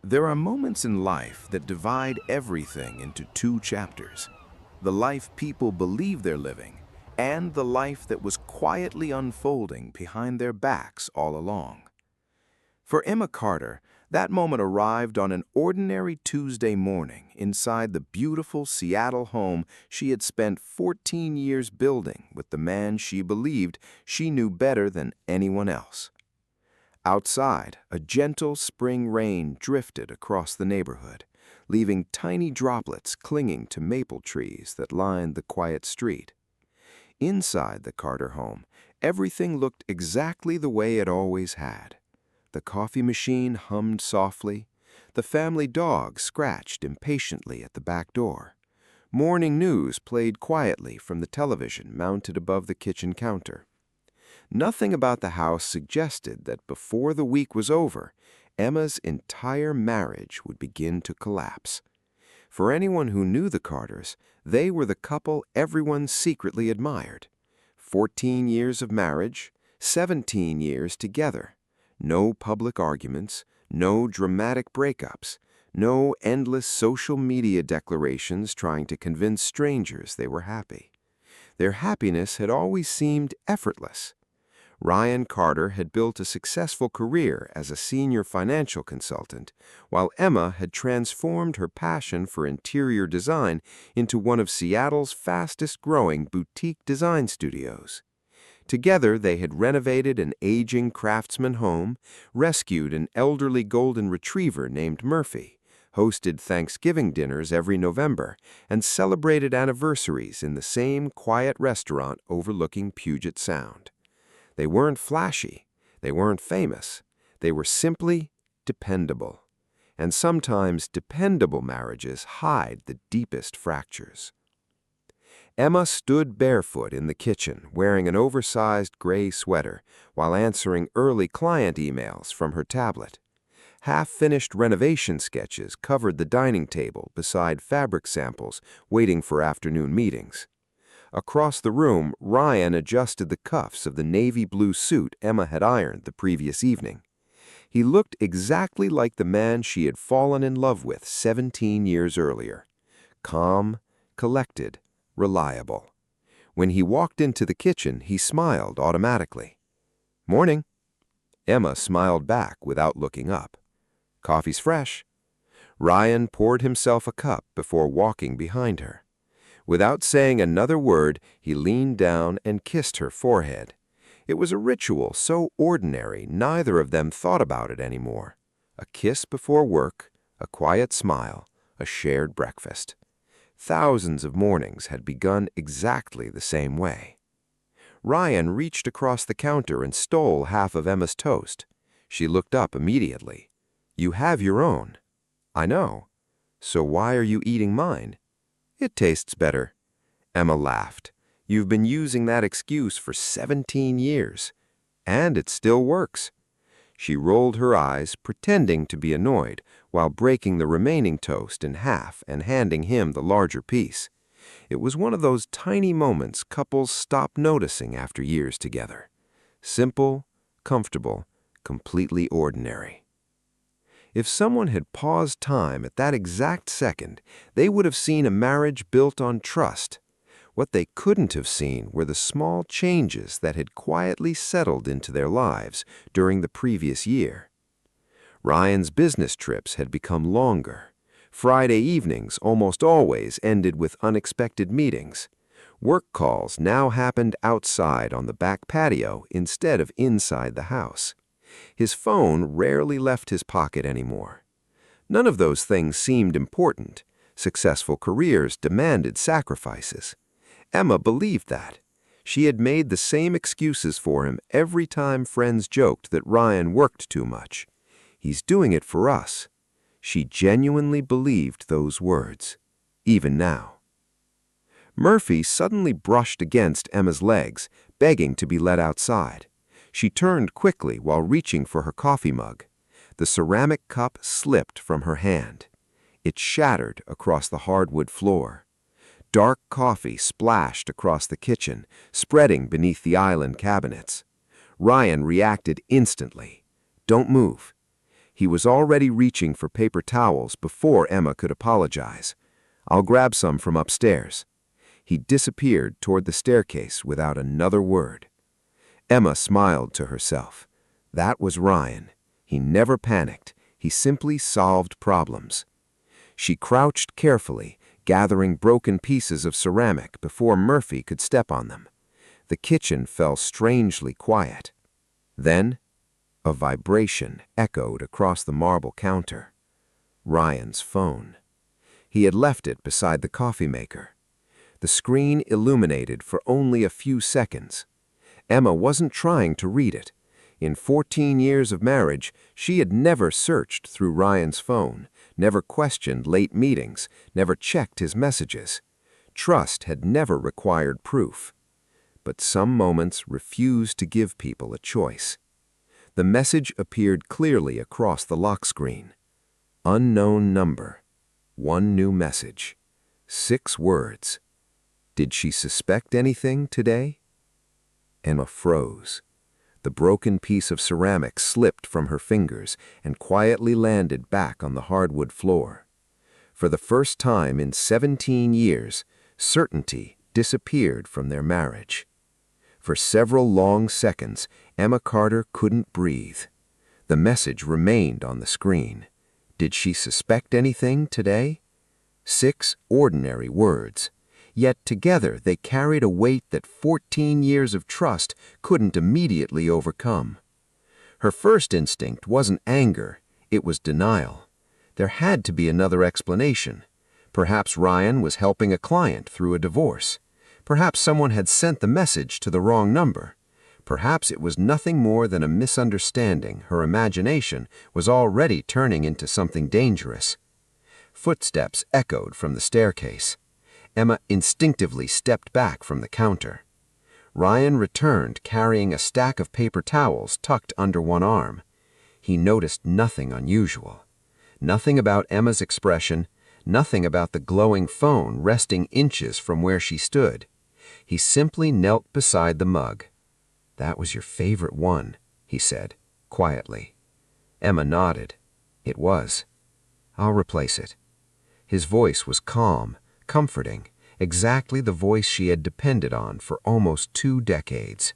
There are moments in life that divide everything into two chapters. The life people believe they're living, and the life that was quietly unfolding behind their backs all along. For Emma Carter, that moment arrived on an ordinary Tuesday morning inside the beautiful Seattle home she had spent 14 years building with the man she believed she knew better than anyone else. Outside, a gentle spring rain drifted across the neighborhood, leaving tiny droplets clinging to maple trees that lined the quiet street. Inside the Carter home, everything looked exactly the way it always had. The coffee machine hummed softly. The family dog scratched impatiently at the back door. Morning news played quietly from the television mounted above the kitchen counter. Nothing about the house suggested that before the week was over, Emma's entire marriage would begin to collapse. For anyone who knew the Carters, they were the couple everyone secretly admired. 14 years of marriage, 17 years together. No public arguments, no dramatic breakups, no endless social media declarations trying to convince strangers they were happy. Their happiness had always seemed effortless. Ryan Carter had built a successful career as a senior financial consultant, while Emma had transformed her passion for interior design into one of Seattle's fastest-growing boutique design studios. Together, they had renovated an aging craftsman home, rescued an elderly golden retriever named Murphy, hosted Thanksgiving dinners every November, and celebrated anniversaries in the same quiet restaurant overlooking Puget Sound. They weren't flashy, they weren't famous, they were simply dependable. And sometimes dependable marriages hide the deepest fractures. Emma stood barefoot in the kitchen, wearing an oversized gray sweater, while answering early client emails from her tablet. Half-finished renovation sketches covered the dining table beside fabric samples waiting for afternoon meetings. Across the room, Ryan adjusted the cuffs of the navy blue suit Emma had ironed the previous evening. He looked exactly like the man she had fallen in love with 17 years earlier. Calm, collected, reliable. When he walked into the kitchen, he smiled automatically. "Morning." Emma smiled back without looking up. "Coffee's fresh." Ryan poured himself a cup before walking behind her. Without saying another word, he leaned down and kissed her forehead. It was a ritual so ordinary neither of them thought about it anymore. A kiss before work, a quiet smile, a shared breakfast. Thousands of mornings had begun exactly the same way. Ryan reached across the counter and stole half of Emma's toast. She looked up immediately. "You have your own." "I know. So why are you eating mine?" "It tastes better." Emma laughed. "You've been using that excuse for 17 years. And it still works." She rolled her eyes, pretending to be annoyed, while breaking the remaining toast in half and handing him the larger piece. It was one of those tiny moments couples stop noticing after years together. Simple, comfortable, completely ordinary. If someone had paused time at that exact second, they would have seen a marriage built on trust. What they couldn't have seen were the small changes that had quietly settled into their lives during the previous year. Ryan's business trips had become longer. Friday evenings almost always ended with unexpected meetings. Work calls now happened outside on the back patio instead of inside the house. His phone rarely left his pocket anymore. None of those things seemed important. Successful careers demanded sacrifices. Emma believed that. She had made the same excuses for him every time friends joked that Ryan worked too much. "He's doing it for us." She genuinely believed those words, even now. Murphy suddenly brushed against Emma's legs, begging to be let outside. She turned quickly while reaching for her coffee mug. The ceramic cup slipped from her hand. It shattered across the hardwood floor. Dark coffee splashed across the kitchen, spreading beneath the island cabinets. Ryan reacted instantly. "Don't move." He was already reaching for paper towels before Emma could apologize. "I'll grab some from upstairs." He disappeared toward the staircase without another word. Emma smiled to herself. That was Ryan. He never panicked. He simply solved problems. She crouched carefully, gathering broken pieces of ceramic before Murphy could step on them. The kitchen fell strangely quiet. Then, a vibration echoed across the marble counter. Ryan's phone. He had left it beside the coffee maker. The screen illuminated for only a few seconds. Emma wasn't trying to read it. In 14 years of marriage, she had never searched through Ryan's phone, never questioned late meetings, never checked his messages. Trust had never required proof. But some moments refused to give people a choice. The message appeared clearly across the lock screen. Unknown number. One new message. 6 words. Did she suspect anything today? Emma froze. The broken piece of ceramic slipped from her fingers and quietly landed back on the hardwood floor. For the first time in 17 years, certainty disappeared from their marriage. For several long seconds, Emma Carter couldn't breathe. The message remained on the screen. Did she suspect anything today? 6 ordinary words. Yet together they carried a weight that 14 years of trust couldn't immediately overcome. Her first instinct wasn't anger, it was denial. There had to be another explanation. Perhaps Ryan was helping a client through a divorce. Perhaps someone had sent the message to the wrong number. Perhaps it was nothing more than a misunderstanding her imagination was already turning into something dangerous. Footsteps echoed from the staircase. Emma instinctively stepped back from the counter. Ryan returned carrying a stack of paper towels tucked under one arm. He noticed nothing unusual. Nothing about Emma's expression, nothing about the glowing phone resting inches from where she stood. He simply knelt beside the mug. "That was your favorite one," he said, quietly. Emma nodded. "It was. I'll replace it." His voice was calm, comforting, exactly the voice she had depended on for almost 2 decades.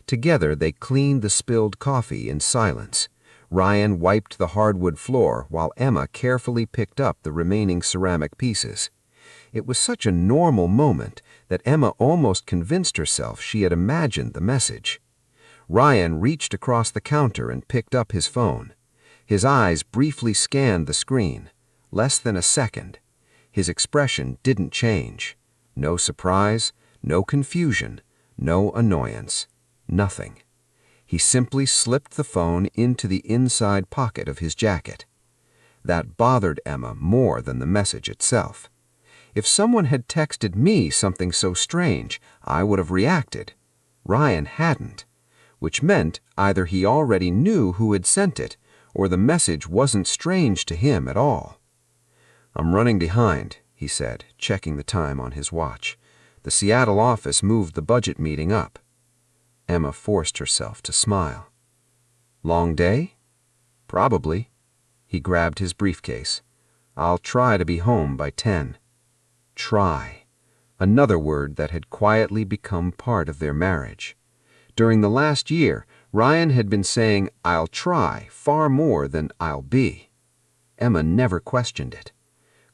Together they cleaned the spilled coffee in silence. Ryan wiped the hardwood floor while Emma carefully picked up the remaining ceramic pieces. It was such a normal moment that Emma almost convinced herself she had imagined the message. Ryan reached across the counter and picked up his phone. His eyes briefly scanned the screen. Less than a second. His expression didn't change. No surprise, no confusion, no annoyance. Nothing. He simply slipped the phone into the inside pocket of his jacket. That bothered Emma more than the message itself. If someone had texted me something so strange, I would have reacted. Ryan hadn't, which meant either he already knew who had sent it, or the message wasn't strange to him at all. "I'm running behind," he said, checking the time on his watch. "The Seattle office moved the budget meeting up." Emma forced herself to smile. "Long day?" "Probably." He grabbed his briefcase. "I'll try to be home by 10. Try. Another word that had quietly become part of their marriage. During the last year, Ryan had been saying, "I'll try," far more than "I'll be." Emma never questioned it.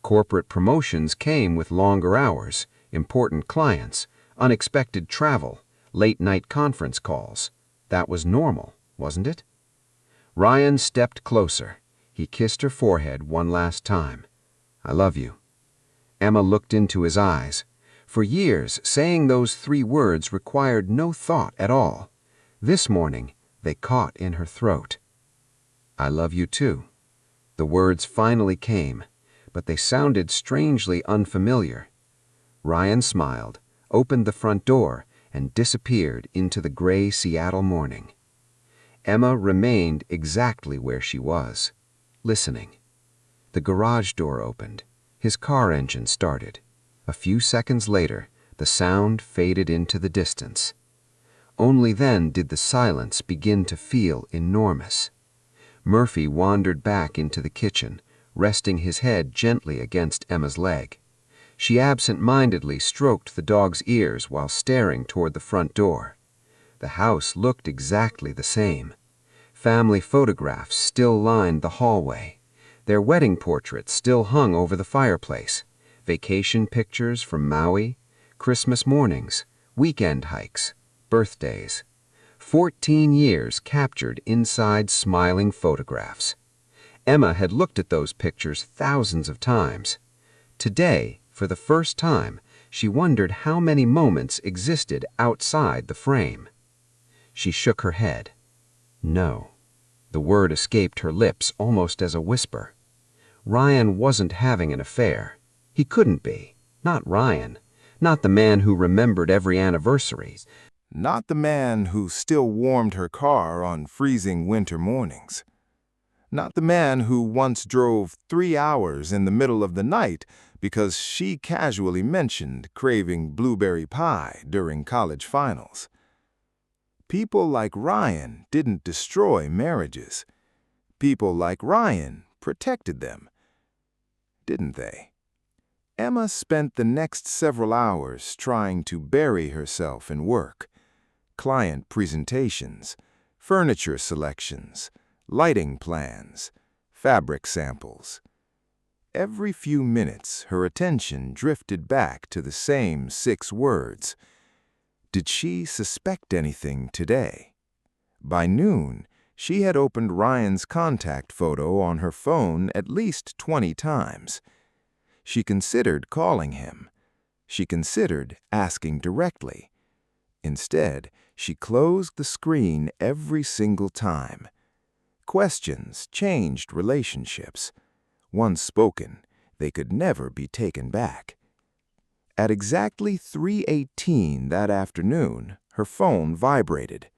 Corporate promotions came with longer hours, important clients, unexpected travel, late-night conference calls. That was normal, wasn't it? Ryan stepped closer. He kissed her forehead one last time. "I love you." Emma looked into his eyes. For years, saying those 3 words required no thought at all. This morning, they caught in her throat. "I love you too." The words finally came, but they sounded strangely unfamiliar. Ryan smiled, opened the front door, and disappeared into the gray Seattle morning. Emma remained exactly where she was, listening. The garage door opened. His car engine started. A few seconds later, the sound faded into the distance. Only then did the silence begin to feel enormous. Murphy wandered back into the kitchen, resting his head gently against Emma's leg. She absent-mindedly stroked the dog's ears while staring toward the front door. The house looked exactly the same. Family photographs still lined the hallway. Their wedding portraits still hung over the fireplace. Vacation pictures from Maui, Christmas mornings, weekend hikes, birthdays. 14 years captured inside smiling photographs. Emma had looked at those pictures thousands of times. Today, for the first time, she wondered how many moments existed outside the frame. She shook her head. No. The word escaped her lips almost as a whisper. Ryan wasn't having an affair. He couldn't be. Not Ryan. Not the man who remembered every anniversary. Not the man who still warmed her car on freezing winter mornings. Not the man who once drove 3 hours in the middle of the night because she casually mentioned craving blueberry pie during college finals. People like Ryan didn't destroy marriages. People like Ryan protected them, didn't they? Emma spent the next several hours trying to bury herself in work. Client presentations, furniture selections, lighting plans, fabric samples. Every few minutes, her attention drifted back to the same 6 words. Did she suspect anything today? By noon, she had opened Ryan's contact photo on her phone at least 20 times. She considered calling him. She considered asking directly. Instead, she closed the screen every single time. Questions changed relationships. Once spoken, they could never be taken back. At exactly 3:18 that afternoon, her phone vibrated.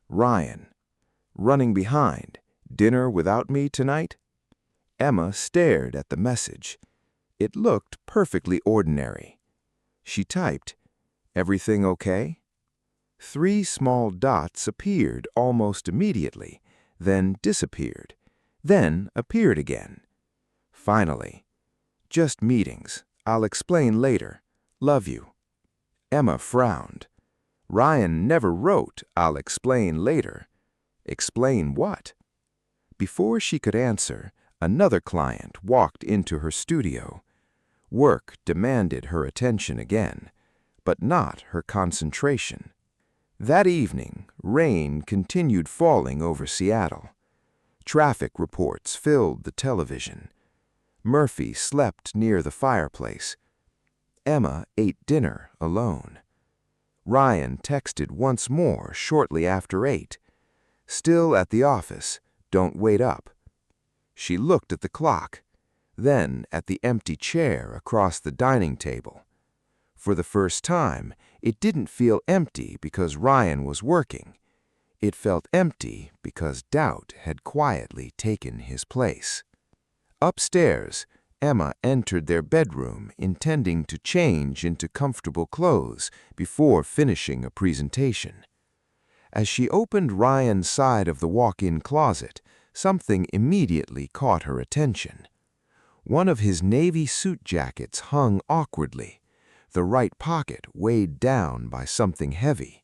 Ryan. Running behind. Dinner without me tonight? Emma stared at the message. It looked perfectly ordinary. She typed, "Everything okay?" 3 small dots appeared almost immediately, then disappeared, then appeared again. Finally, "Just meetings. I'll explain later. Love you." Emma frowned. Ryan never wrote, "I'll explain later." Explain what? Before she could answer, another client walked into her studio. Work demanded her attention again, but not her concentration. That evening, rain continued falling over Seattle. Traffic reports filled the television. Murphy slept near the fireplace. Emma ate dinner alone. Ryan texted once more shortly after 8. "Still at the office. Don't wait up." She looked at the clock, then at the empty chair across the dining table. For the first time, it didn't feel empty because Ryan was working. It felt empty because doubt had quietly taken his place. Upstairs, Emma entered their bedroom intending to change into comfortable clothes before finishing a presentation. As she opened Ryan's side of the walk-in closet, something immediately caught her attention. One of his navy suit jackets hung awkwardly, the right pocket weighed down by something heavy.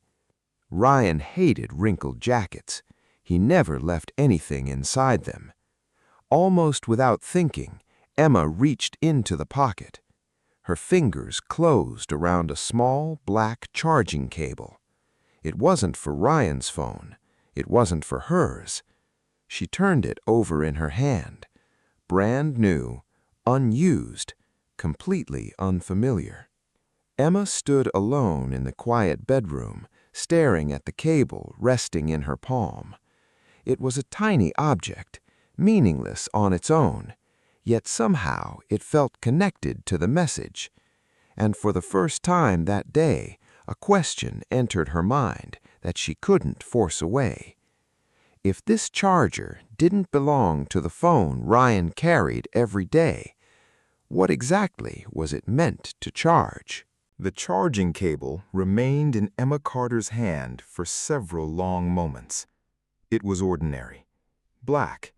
Ryan hated wrinkled jackets. He never left anything inside them. Almost without thinking, Emma reached into the pocket. Her fingers closed around a small black charging cable. It wasn't for Ryan's phone. It wasn't for hers. She turned it over in her hand. Brand new, unused, completely unfamiliar. Emma stood alone in the quiet bedroom, staring at the cable resting in her palm. It was a tiny object, meaningless on its own, yet somehow it felt connected to the message. And for the first time that day, a question entered her mind that she couldn't force away. If this charger didn't belong to the phone Ryan carried every day, what exactly was it meant to charge? The charging cable remained in Emma Carter's hand for several long moments. It was ordinary, black,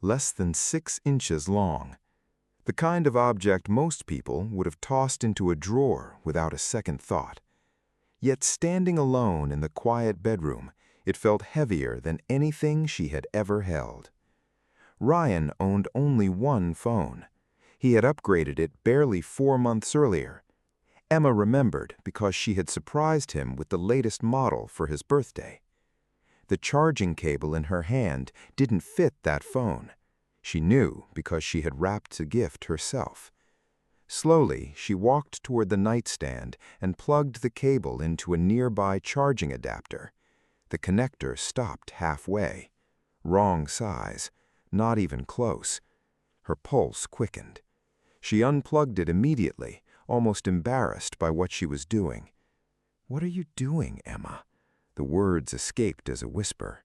less than 6 inches long. The kind of object most people would have tossed into a drawer without a second thought. Yet standing alone in the quiet bedroom, it felt heavier than anything she had ever held. Ryan owned only one phone. He had upgraded it barely 4 months earlier. Emma remembered because she had surprised him with the latest model for his birthday. The charging cable in her hand didn't fit that phone. She knew because she had wrapped the gift herself. Slowly, she walked toward the nightstand and plugged the cable into a nearby charging adapter. The connector stopped halfway. Wrong size, not even close. Her pulse quickened. She unplugged it immediately, almost embarrassed by what she was doing. "What are you doing, Emma?" The words escaped as a whisper.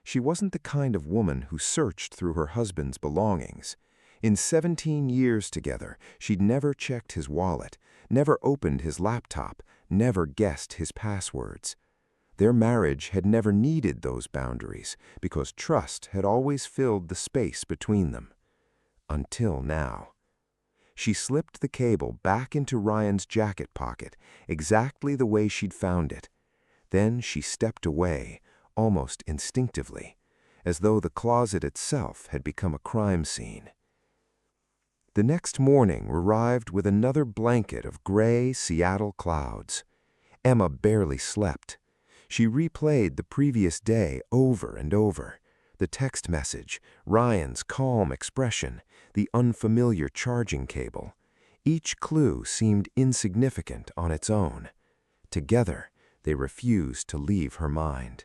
She wasn't the kind of woman who searched through her husband's belongings. In 17 years together, she'd never checked his wallet, never opened his laptop, never guessed his passwords. Their marriage had never needed those boundaries because trust had always filled the space between them. Until now. She slipped the cable back into Ryan's jacket pocket, exactly the way she'd found it. Then she stepped away, almost instinctively, as though the closet itself had become a crime scene. The next morning arrived with another blanket of gray Seattle clouds. Emma barely slept. She replayed the previous day over and over. The text message, Ryan's calm expression, the unfamiliar charging cable. Each clue seemed insignificant on its own. Together, they refused to leave her mind.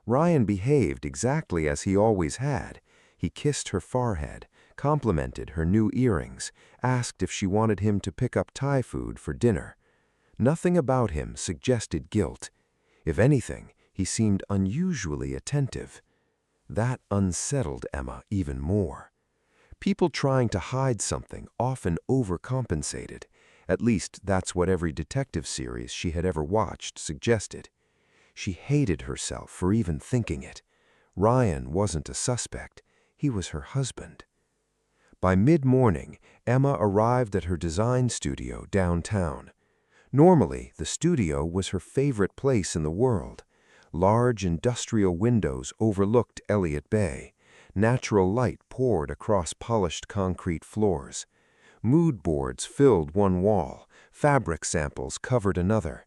Ryan behaved exactly as he always had. He kissed her forehead, complimented her new earrings, asked if she wanted him to pick up Thai food for dinner. Nothing about him suggested guilt. If anything, he seemed unusually attentive. That unsettled Emma even more. People trying to hide something often overcompensated. At least that's what every detective series she had ever watched suggested. She hated herself for even thinking it. Ryan wasn't a suspect. He was her husband. By mid-morning, Emma arrived at her design studio downtown. Normally, the studio was her favorite place in the world. Large industrial windows overlooked Elliott Bay. Natural light poured across polished concrete floors. Mood boards filled one wall. Fabric samples covered another.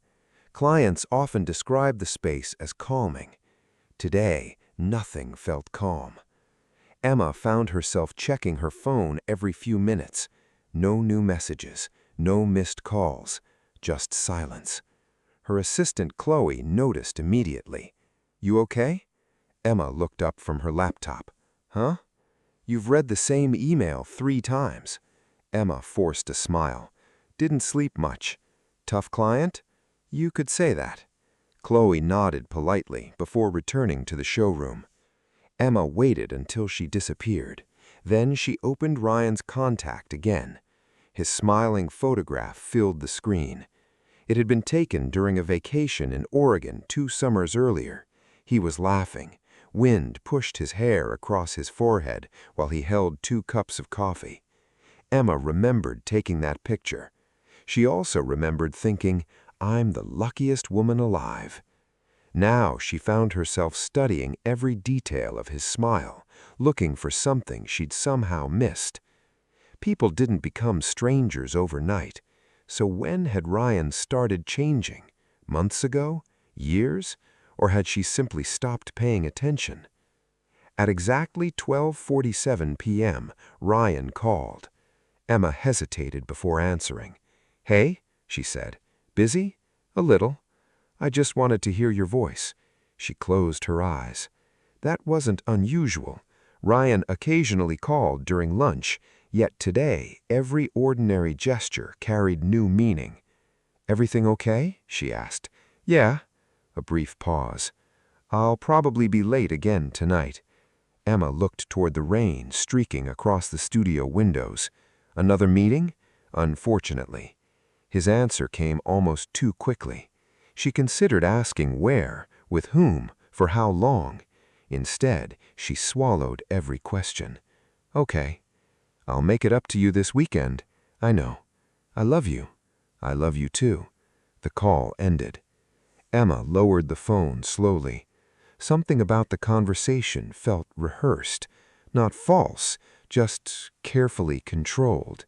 Clients often described the space as calming. Today, nothing felt calm. Emma found herself checking her phone every few minutes. No new messages, no missed calls, just silence. Her assistant Chloe noticed immediately. "You okay?" Emma looked up from her laptop. "Huh? You've read the same email 3 times." Emma forced a smile. "Didn't sleep much. Tough client?" "You could say that." Chloe nodded politely before returning to the showroom. Emma waited until she disappeared. Then she opened Ryan's contact again. His smiling photograph filled the screen. It had been taken during a vacation in Oregon 2 summers earlier. He was laughing. Wind pushed his hair across his forehead while he held 2 cups of coffee. Emma remembered taking that picture. She also remembered thinking, "I'm the luckiest woman alive." Now she found herself studying every detail of his smile, looking for something she'd somehow missed. People didn't become strangers overnight. So when had Ryan started changing? Months ago? Years? Or had she simply stopped paying attention? At exactly 12:47 p.m., Ryan called. Emma hesitated before answering. "Hey," she said. "Busy?" "A little." "I just wanted to hear your voice." She closed her eyes. That wasn't unusual. Ryan occasionally called during lunch, yet today every ordinary gesture carried new meaning. "Everything okay?" she asked. "Yeah." A brief pause. "I'll probably be late again tonight." Emma looked toward the rain streaking across the studio windows. "Another meeting?" "Unfortunately." His answer came almost too quickly. She considered asking where, with whom, for how long. Instead, she swallowed every question. "Okay, I'll make it up to you this weekend. I know. I love you. I love you too." The call ended. Emma lowered the phone slowly. Something about the conversation felt rehearsed, not false, just carefully controlled.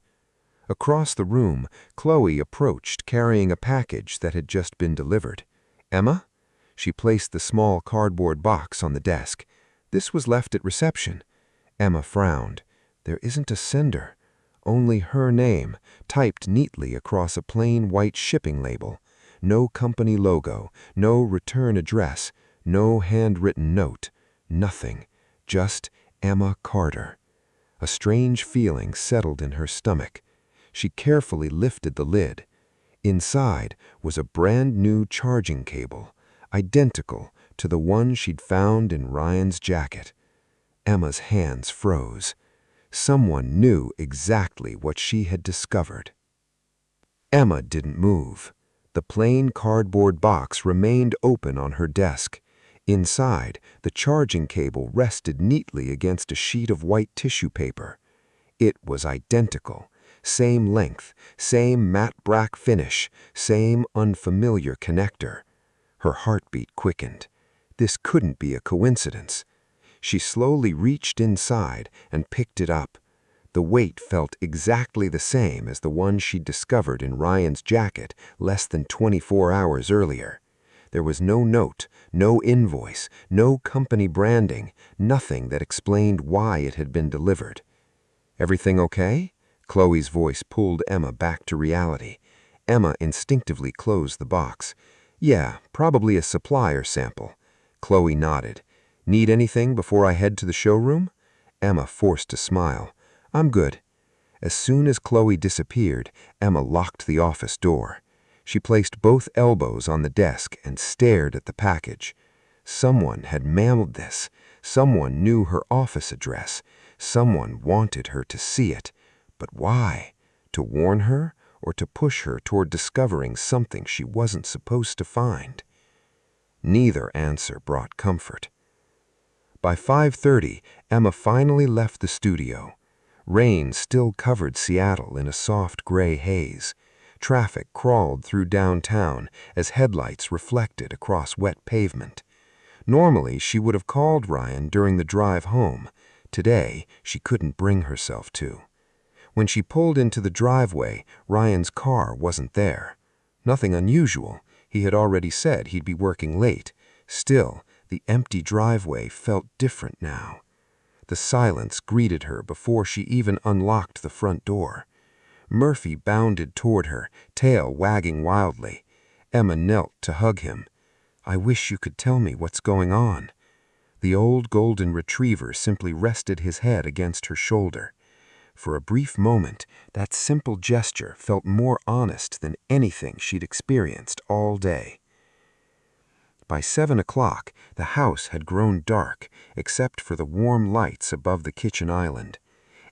Across the room, Chloe approached carrying a package that had just been delivered. "Emma?" She placed the small cardboard box on the desk. "This was left at reception." Emma frowned. There isn't a sender. Only her name, typed neatly across a plain white shipping label. No company logo, no return address, no handwritten note. Nothing. Just Emma Carter. A strange feeling settled in her stomach. She carefully lifted the lid. Inside was a brand new charging cable, identical to the one she'd found in Ryan's jacket. Emma's hands froze. Someone knew exactly what she had discovered. Emma didn't move. The plain cardboard box remained open on her desk. Inside, the charging cable rested neatly against a sheet of white tissue paper. It was identical. Same length, same matte black finish, same unfamiliar connector. Her heartbeat quickened. This couldn't be a coincidence. She slowly reached inside and picked it up. The weight felt exactly the same as the one she'd discovered in Ryan's jacket less than 24 hours earlier. There was no note, no invoice, no company branding, nothing that explained why it had been delivered. "Everything okay?" Chloe's voice pulled Emma back to reality. Emma instinctively closed the box. "Yeah, probably a supplier sample." Chloe nodded. "Need anything before I head to the showroom?" Emma forced a smile. "I'm good." As soon as Chloe disappeared, Emma locked the office door. She placed both elbows on the desk and stared at the package. Someone had mailed this. Someone knew her office address. Someone wanted her to see it. But why? To warn her, or to push her toward discovering something she wasn't supposed to find? Neither answer brought comfort. By 5:30, Emma finally left the studio. Rain still covered Seattle in a soft gray haze. Traffic crawled through downtown as headlights reflected across wet pavement. Normally, she would have called Ryan during the drive home. Today, she couldn't bring herself to. When she pulled into the driveway, Ryan's car wasn't there. Nothing unusual. He had already said he'd be working late. Still, the empty driveway felt different now. The silence greeted her before she even unlocked the front door. Murphy bounded toward her, tail wagging wildly. Emma knelt to hug him. "I wish you could tell me what's going on." The old golden retriever simply rested his head against her shoulder. For a brief moment, that simple gesture felt more honest than anything she'd experienced all day. By 7 o'clock, the house had grown dark, except for the warm lights above the kitchen island.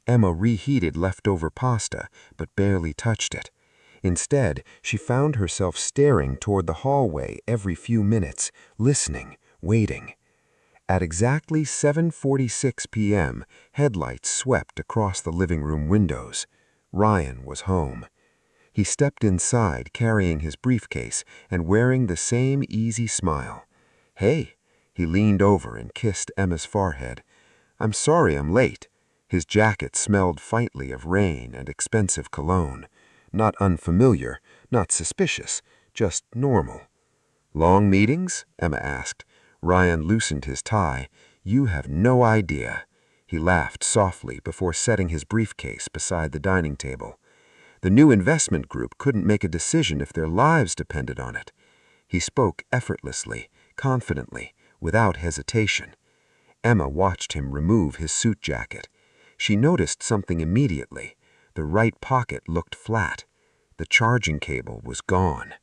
Emma reheated leftover pasta, but barely touched it. Instead, she found herself staring toward the hallway every few minutes, listening, waiting. At exactly 7:46 p.m., headlights swept across the living room windows. Ryan was home. He stepped inside carrying his briefcase and wearing the same easy smile. "Hey." He leaned over and kissed Emma's forehead. "I'm sorry I'm late." His jacket smelled faintly of rain and expensive cologne. Not unfamiliar, not suspicious, just normal. "Long meetings?" Emma asked. Ryan loosened his tie. "You have no idea." He laughed softly before setting his briefcase beside the dining table. "The new investment group couldn't make a decision if their lives depended on it." He spoke effortlessly, confidently, without hesitation. Emma watched him remove his suit jacket. She noticed something immediately. The right pocket looked flat. The charging cable was gone.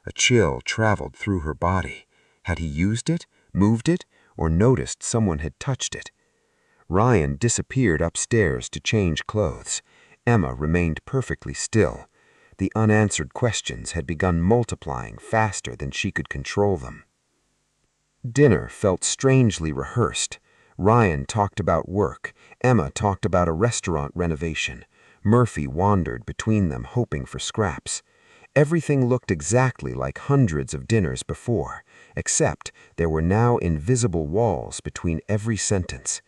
A chill traveled through her body. Had he used it, moved it, or noticed someone had touched it? Ryan disappeared upstairs to change clothes. Emma remained perfectly still. The unanswered questions had begun multiplying faster than she could control them. Dinner felt strangely rehearsed. Ryan talked about work. Emma talked about a restaurant renovation. Murphy wandered between them, hoping for scraps. Everything looked exactly like hundreds of dinners before, except there were now invisible walls between every sentence.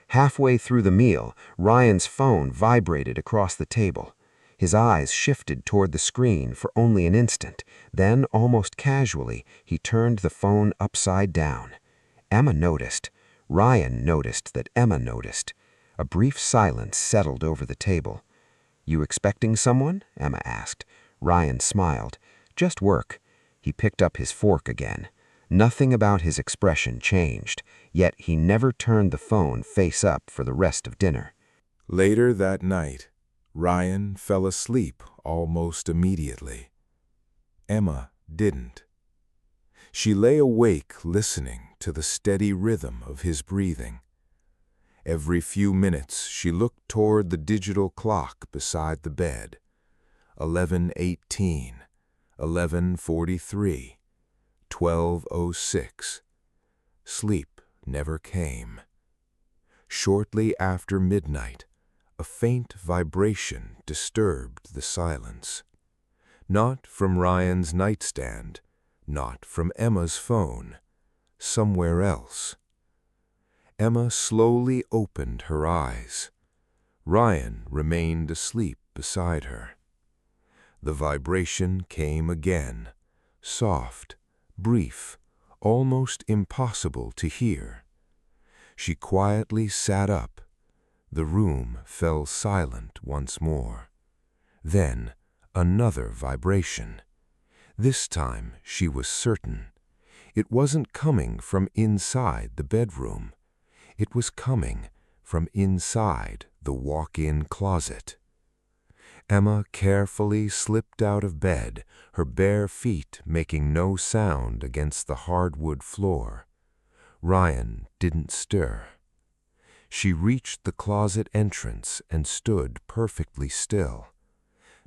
Halfway through the meal, Ryan's phone vibrated across the table. His eyes shifted toward the screen for only an instant. Then, almost casually, he turned the phone upside down. Emma noticed. Ryan noticed that Emma noticed. A brief silence settled over the table. "You expecting someone?" Emma asked. Ryan smiled. "Just work." He picked up his fork again. Nothing about his expression changed, yet he never turned the phone face up for the rest of dinner. Later that night, Ryan fell asleep almost immediately. Emma didn't. She lay awake listening to the steady rhythm of his breathing. Every few minutes she looked toward the digital clock beside the bed. 11:18, 11:43, 12:06. Sleep never came. Shortly after midnight, a faint vibration disturbed the silence. Not from Ryan's nightstand, not from Emma's phone, somewhere else. Emma slowly opened her eyes. Ryan remained asleep beside her. The vibration came again, soft, brief, almost impossible to hear. She quietly sat up. The room fell silent once more. Then another vibration. This time she was certain. It wasn't coming from inside the bedroom. It was coming from inside the walk-in closet. Emma carefully slipped out of bed, her bare feet making no sound against the hardwood floor. Ryan didn't stir. She reached the closet entrance and stood perfectly still.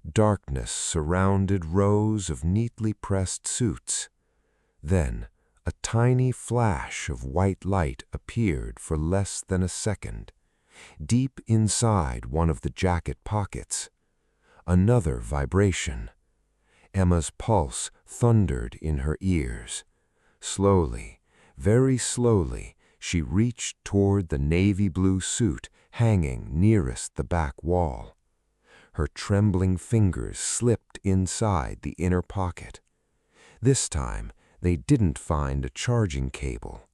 Darkness surrounded rows of neatly pressed suits. Then a tiny flash of white light appeared for less than a second, deep inside one of the jacket pockets. Another vibration. Emma's pulse thundered in her ears. Slowly, very slowly, she reached toward the navy blue suit hanging nearest the back wall. Her trembling fingers slipped inside the inner pocket. This time, they didn't find a charging cable.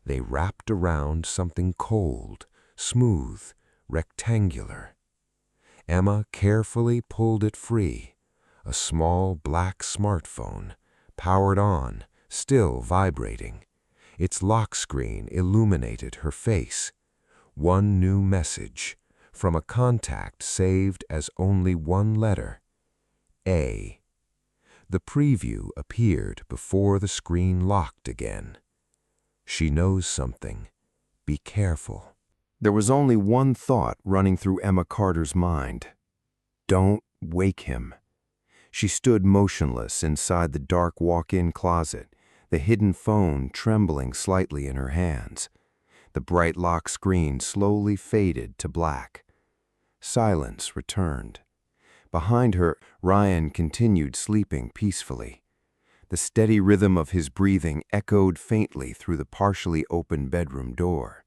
They wrapped around something cold, smooth, rectangular. Emma carefully pulled it free. A small black smartphone, powered on, still vibrating. Its lock screen illuminated her face. One new message, from a contact saved as only one letter. A. The preview appeared before the screen locked again. "She knows something. Be careful." There was only one thought running through Emma Carter's mind. Don't wake him. She stood motionless inside the dark walk-in closet, the hidden phone trembling slightly in her hands. The bright lock screen slowly faded to black. Silence returned. Behind her, Ryan continued sleeping peacefully. The steady rhythm of his breathing echoed faintly through the partially open bedroom door.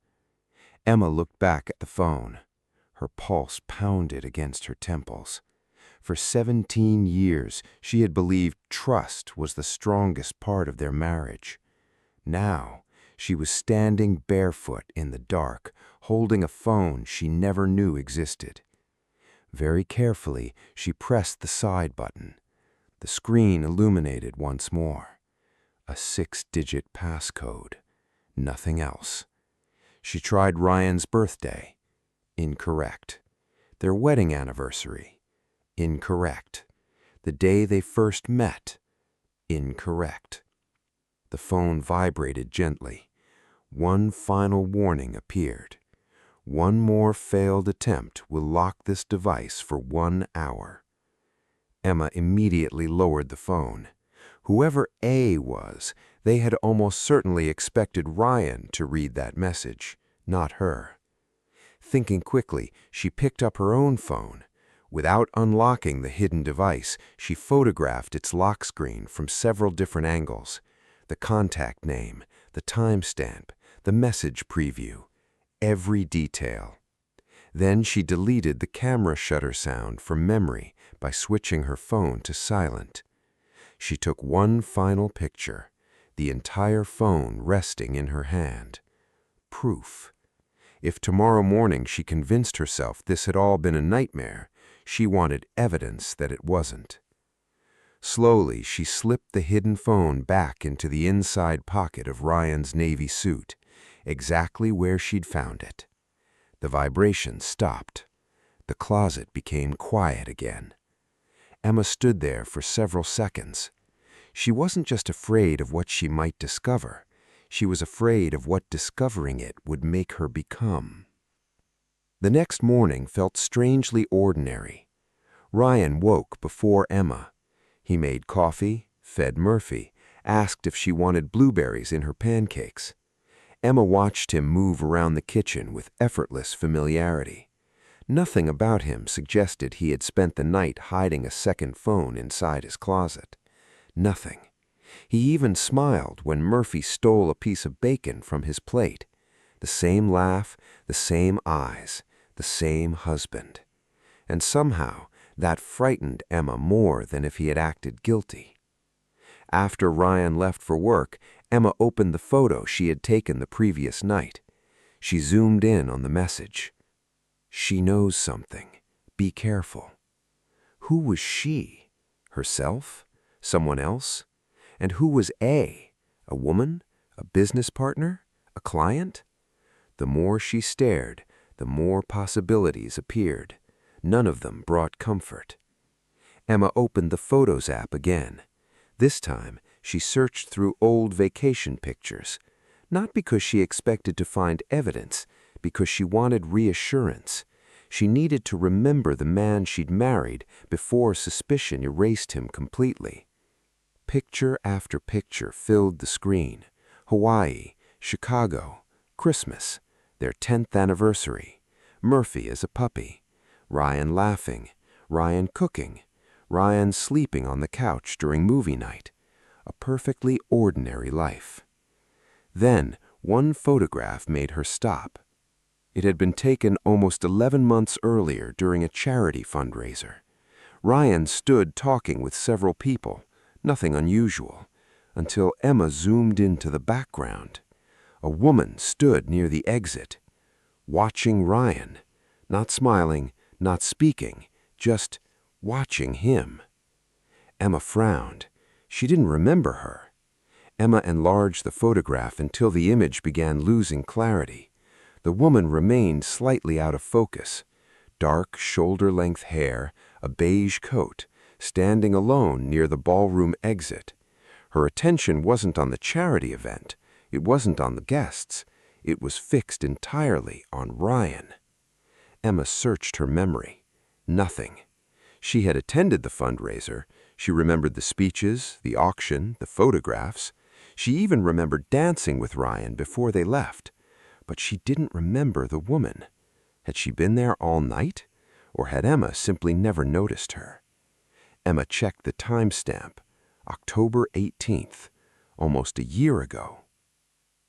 Emma looked back at the phone. Her pulse pounded against her temples. For 17 years, she had believed trust was the strongest part of their marriage. Now, she was standing barefoot in the dark, holding a phone she never knew existed. Very carefully, she pressed the side button. The screen illuminated once more. A 6-digit passcode. Nothing else. She tried Ryan's birthday. Incorrect. Their wedding anniversary. Incorrect. The day they first met. Incorrect. The phone vibrated gently. One final warning appeared. One more failed attempt will lock this device for 1 hour. Emma immediately lowered the phone. Whoever A was, they had almost certainly expected Ryan to read that message, not her. Thinking quickly, she picked up her own phone. Without unlocking the hidden device, she photographed its lock screen from several different angles. The contact name, the timestamp, the message preview, every detail. Then she deleted the camera shutter sound from memory by switching her phone to silent. She took one final picture, the entire phone resting in her hand. Proof. If tomorrow morning she convinced herself this had all been a nightmare, she wanted evidence that it wasn't. Slowly, she slipped the hidden phone back into the inside pocket of Ryan's navy suit, exactly where she'd found it. The vibration stopped. The closet became quiet again. Emma stood there for several seconds. She wasn't just afraid of what she might discover. She was afraid of what discovering it would make her become. The next morning felt strangely ordinary. Ryan woke before Emma. He made coffee, fed Murphy, asked if she wanted blueberries in her pancakes. Emma watched him move around the kitchen with effortless familiarity. Nothing about him suggested he had spent the night hiding a second phone inside his closet. Nothing. He even smiled when Murphy stole a piece of bacon from his plate. The same laugh, the same eyes, the same husband. And somehow, that frightened Emma more than if he had acted guilty. After Ryan left for work, Emma opened the photo she had taken the previous night. She zoomed in on the message. She knows something. Be careful. Who was she? Herself? Someone else? And who was A? A woman? A business partner? A client? The more she stared, the more possibilities appeared. None of them brought comfort. Emma opened the Photos app again. This time, she searched through old vacation pictures, not because she expected to find evidence, because she wanted reassurance. She needed to remember the man she'd married before suspicion erased him completely. Picture after picture filled the screen. Hawaii, Chicago, Christmas, their 10th anniversary, Murphy as a puppy, Ryan laughing, Ryan cooking, Ryan sleeping on the couch during movie night. A perfectly ordinary life. Then, one photograph made her stop. It had been taken almost 11 months earlier during a charity fundraiser. Ryan stood talking with several people, nothing unusual, until Emma zoomed into the background. A woman stood near the exit, watching Ryan, not smiling, not speaking, just watching him. Emma frowned. She didn't remember her. Emma enlarged the photograph until the image began losing clarity. The woman remained slightly out of focus. Dark, shoulder-length hair, a beige coat, standing alone near the ballroom exit. Her attention wasn't on the charity event. It wasn't on the guests. It was fixed entirely on Ryan. Emma searched her memory. Nothing. She had attended the fundraiser. She remembered the speeches, the auction, the photographs. She even remembered dancing with Ryan before they left. But she didn't remember the woman. Had she been there all night? Or had Emma simply never noticed her? Emma checked the timestamp. October 18th, almost a year ago.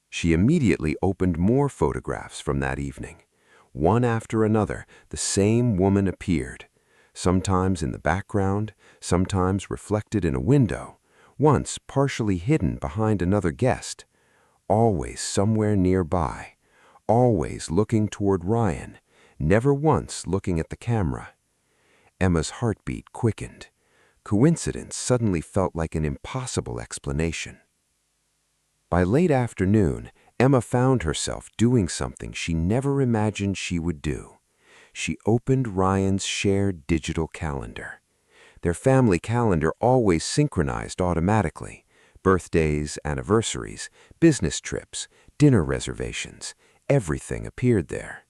She immediately opened more photographs from that evening. One after another, the same woman appeared. Sometimes in the background, sometimes reflected in a window, once partially hidden behind another guest. Always somewhere nearby, always looking toward Ryan, never once looking at the camera. Emma's heartbeat quickened. Coincidence suddenly felt like an impossible explanation. By late afternoon, Emma found herself doing something she never imagined she would do. She opened Ryan's shared digital calendar. Their family calendar always synchronized automatically. Birthdays, anniversaries, business trips, dinner reservations, everything appeared there.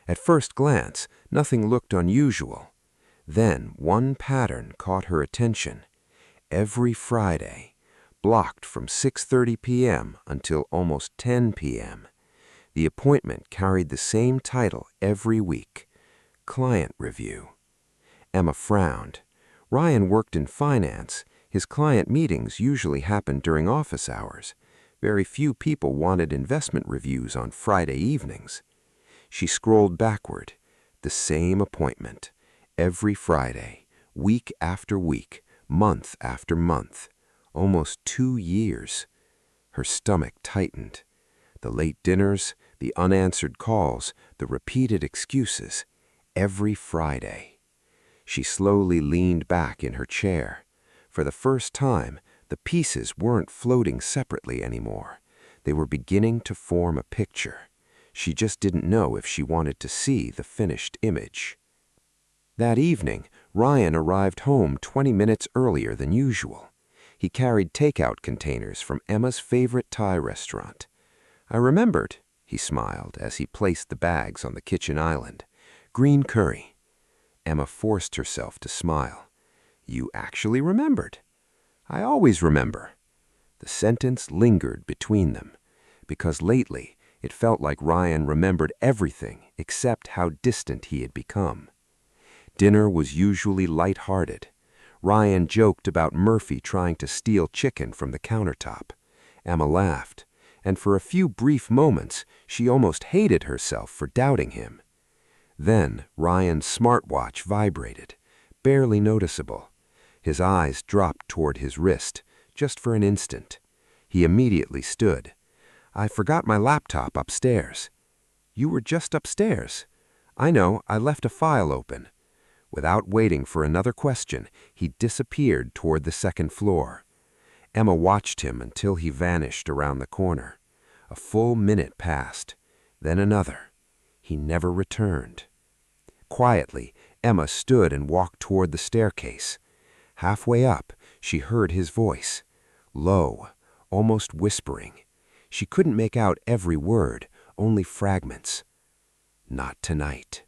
At first glance, nothing looked unusual. Then one pattern caught her attention. Every Friday, blocked from 6:30 p.m. until almost 10 p.m. The appointment carried the same title every week, Client Review. Emma frowned. Ryan worked in finance. His client meetings usually happened during office hours. Very few people wanted investment reviews on Friday evenings. She scrolled backward. The same appointment. Every Friday, week after week, month after month. Almost 2 years. Her stomach tightened. The late dinners, the unanswered calls, the repeated excuses. Every Friday. She slowly leaned back in her chair. For the first time, the pieces weren't floating separately anymore. They were beginning to form a picture. She just didn't know if she wanted to see the finished image. That evening, Ryan arrived home 20 minutes earlier than usual. He carried takeout containers from Emma's favorite Thai restaurant. "I remembered," he smiled as he placed the bags on the kitchen island. "Green curry." Emma forced herself to smile. "You actually remembered." "I always remember." The sentence lingered between them, because lately it felt like Ryan remembered everything except how distant he had become. Dinner was usually light-hearted. Ryan joked about Murphy trying to steal chicken from the countertop. Emma laughed, and for a few brief moments she almost hated herself for doubting him. Then Ryan's smartwatch vibrated, barely noticeable. His eyes dropped toward his wrist, just for an instant. He immediately stood. "I forgot my laptop upstairs." "You were just upstairs." "I know, I left a file open." Without waiting for another question, he disappeared toward the second floor. Emma watched him until he vanished around the corner. A full minute passed, then another. He never returned. Quietly, Emma stood and walked toward the staircase. Halfway up, she heard his voice, low, almost whispering. She couldn't make out every word, only fragments. "Not tonight.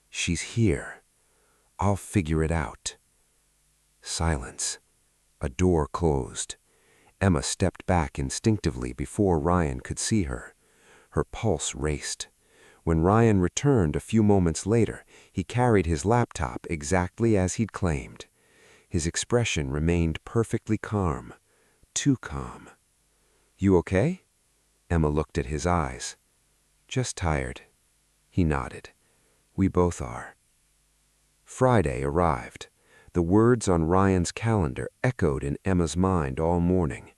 She's here. I'll figure it out." Silence. A door closed. Emma stepped back instinctively before Ryan could see her. Her pulse raced. When Ryan returned a few moments later, he carried his laptop exactly as he'd claimed. His expression remained perfectly calm. Too calm. "You okay?" Emma looked at his eyes. "Just tired." He nodded. "We both are." Friday arrived. The words on Ryan's calendar echoed in Emma's mind all morning.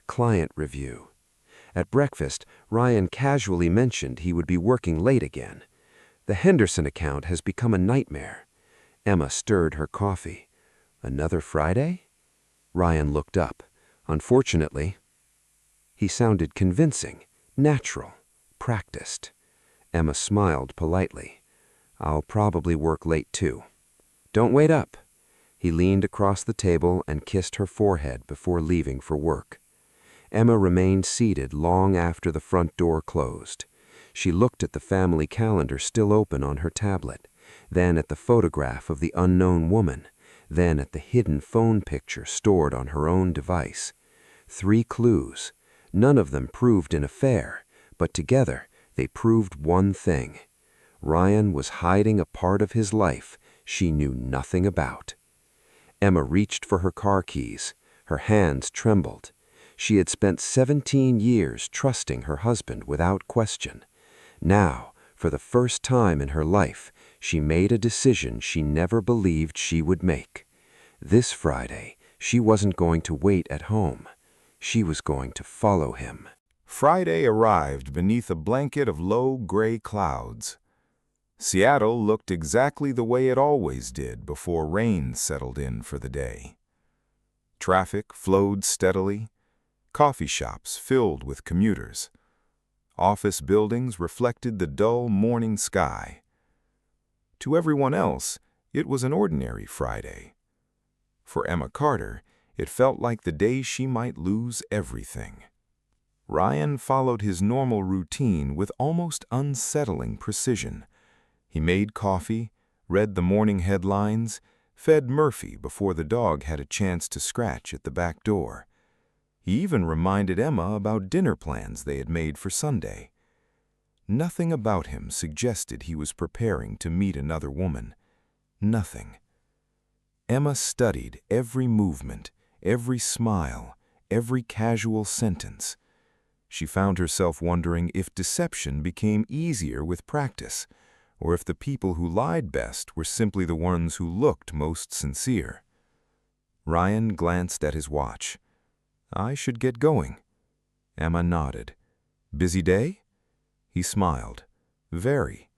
Client review. At breakfast, Ryan casually mentioned he would be working late again. "The Henderson account has become a nightmare." Emma stirred her coffee. "Another Friday?" Ryan looked up. "Unfortunately." He sounded convincing, natural, practiced. Emma smiled politely. "I'll probably work late too." "Don't wait up." He leaned across the table and kissed her forehead before leaving for work. Emma remained seated long after the front door closed. She looked at the family calendar still open on her tablet, then at the photograph of the unknown woman, then at the hidden phone picture stored on her own device. 3 clues. None of them proved an affair, but together they proved one thing. Ryan was hiding a part of his life she knew nothing about. Emma reached for her car keys. Her hands trembled. She had spent 17 years trusting her husband without question. Now, for the first time in her life, she made a decision she never believed she would make. This Friday, she wasn't going to wait at home. She was going to follow him. Friday arrived beneath a blanket of low gray clouds. Seattle looked exactly the way it always did before rain settled in for the day. Traffic flowed steadily. Coffee shops filled with commuters. Office buildings reflected the dull morning sky. To everyone else, it was an ordinary Friday. For Emma Carter, it felt like the day she might lose everything. Ryan followed his normal routine with almost unsettling precision. He made coffee, read the morning headlines, fed Murphy before the dog had a chance to scratch at the back door. He even reminded Emma about dinner plans they had made for Sunday. Nothing about him suggested he was preparing to meet another woman. Nothing. Emma studied every movement, every smile, every casual sentence. She found herself wondering if deception became easier with practice, or if the people who lied best were simply the ones who looked most sincere. Ryan glanced at his watch. "I should get going." Emma nodded. "Busy day?" He smiled. "Very."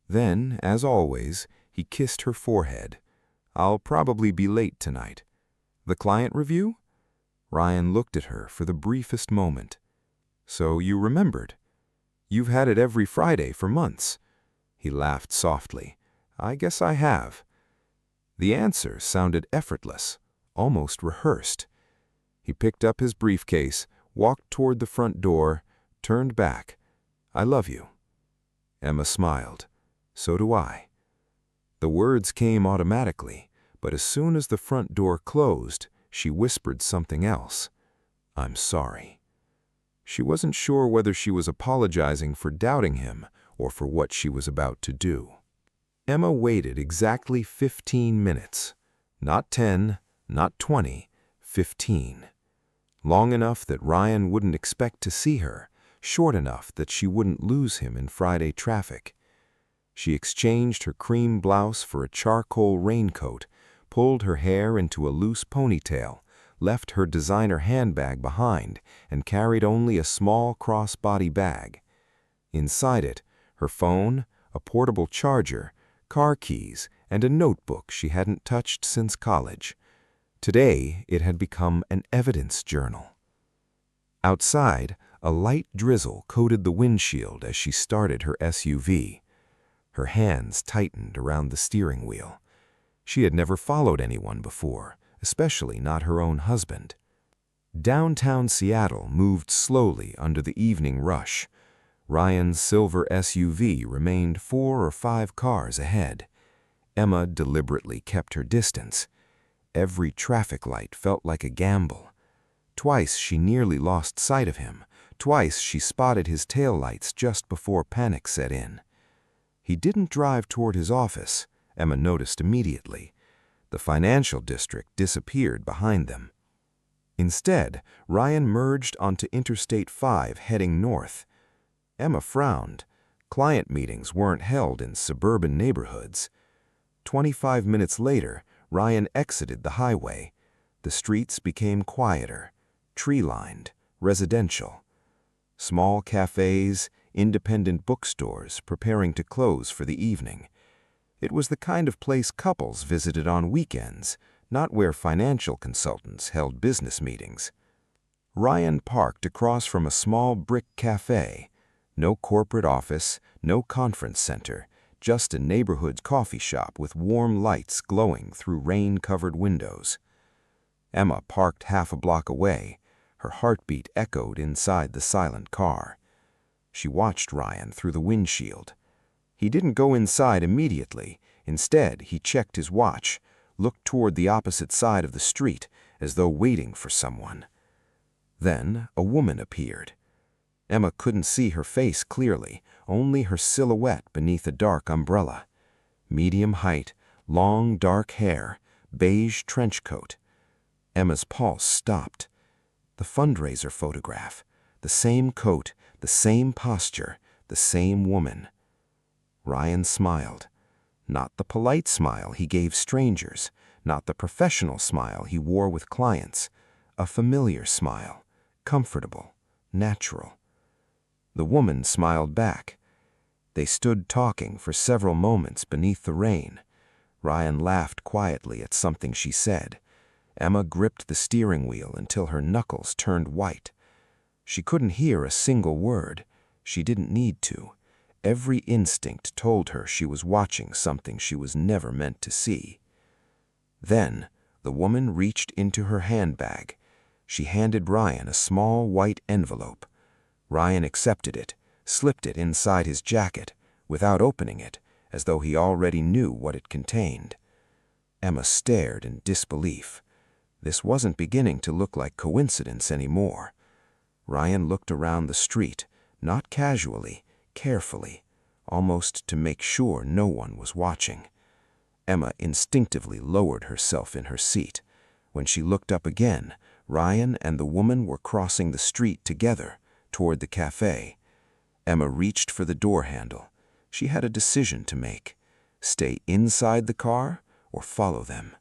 Then, as always, he kissed her forehead. "I'll probably be late tonight." "The client review?" Ryan looked at her for the briefest moment. "So you remembered. You've had it every Friday for months." He laughed softly. "I guess I have." The answer sounded effortless, almost rehearsed. He picked up his briefcase, walked toward the front door, turned back. "I love you." Emma smiled. "So do I." The words came automatically, but as soon as the front door closed, she whispered something else. "I'm sorry." She wasn't sure whether she was apologizing for doubting him or for what she was about to do. Emma waited exactly 15 minutes. Not 10, not 20, 15. Long enough that Ryan wouldn't expect to see her, short enough that she wouldn't lose him in Friday traffic. She exchanged her cream blouse for a charcoal raincoat, pulled her hair into a loose ponytail, left her designer handbag behind, and carried only a small crossbody bag. Inside it, her phone, a portable charger, car keys, and a notebook she hadn't touched since college. Today, it had become an evidence journal. Outside, a light drizzle coated the windshield as she started her SUV. Her hands tightened around the steering wheel. She had never followed anyone before, especially not her own husband. Downtown Seattle moved slowly under the evening rush. Ryan's silver SUV remained 4 or 5 cars ahead. Emma deliberately kept her distance. Every traffic light felt like a gamble. Twice she nearly lost sight of him. Twice she spotted his taillights just before panic set in. He didn't drive toward his office, Emma noticed immediately. The financial district disappeared behind them. Instead, Ryan merged onto Interstate 5 heading north. Emma frowned. Client meetings weren't held in suburban neighborhoods. 25 minutes later, Ryan exited the highway. The streets became quieter, tree-lined, residential. Small cafes, independent bookstores preparing to close for the evening. It was the kind of place couples visited on weekends, not where financial consultants held business meetings. Ryan parked across from a small brick cafe. No corporate office, no conference center, just a neighborhood coffee shop with warm lights glowing through rain-covered windows. Emma parked half a block away. Her heartbeat echoed inside the silent car. She watched Ryan through the windshield. He didn't go inside immediately. Instead, he checked his watch, looked toward the opposite side of the street, as though waiting for someone. Then a woman appeared. Emma couldn't see her face clearly, only her silhouette beneath a dark umbrella. Medium height, long dark hair, beige trench coat. Emma's pulse stopped. The fundraiser photograph. The same coat, the same posture, the same woman. Ryan smiled. Not the polite smile he gave strangers, not the professional smile he wore with clients. A familiar smile, comfortable, natural. The woman smiled back. They stood talking for several moments beneath the rain. Ryan laughed quietly at something she said. Emma gripped the steering wheel until her knuckles turned white. She couldn't hear a single word. She didn't need to. Every instinct told her she was watching something she was never meant to see. Then, the woman reached into her handbag. She handed Ryan a small white envelope. Ryan accepted it, slipped it inside his jacket, without opening it, as though he already knew what it contained. Emma stared in disbelief. This wasn't beginning to look like coincidence anymore. Ryan looked around the street, not casually, carefully, almost to make sure no one was watching. Emma instinctively lowered herself in her seat. When she looked up again, Ryan and the woman were crossing the street together, toward the cafe. Emma reached for the door handle. She had a decision to make: stay inside the car or follow them.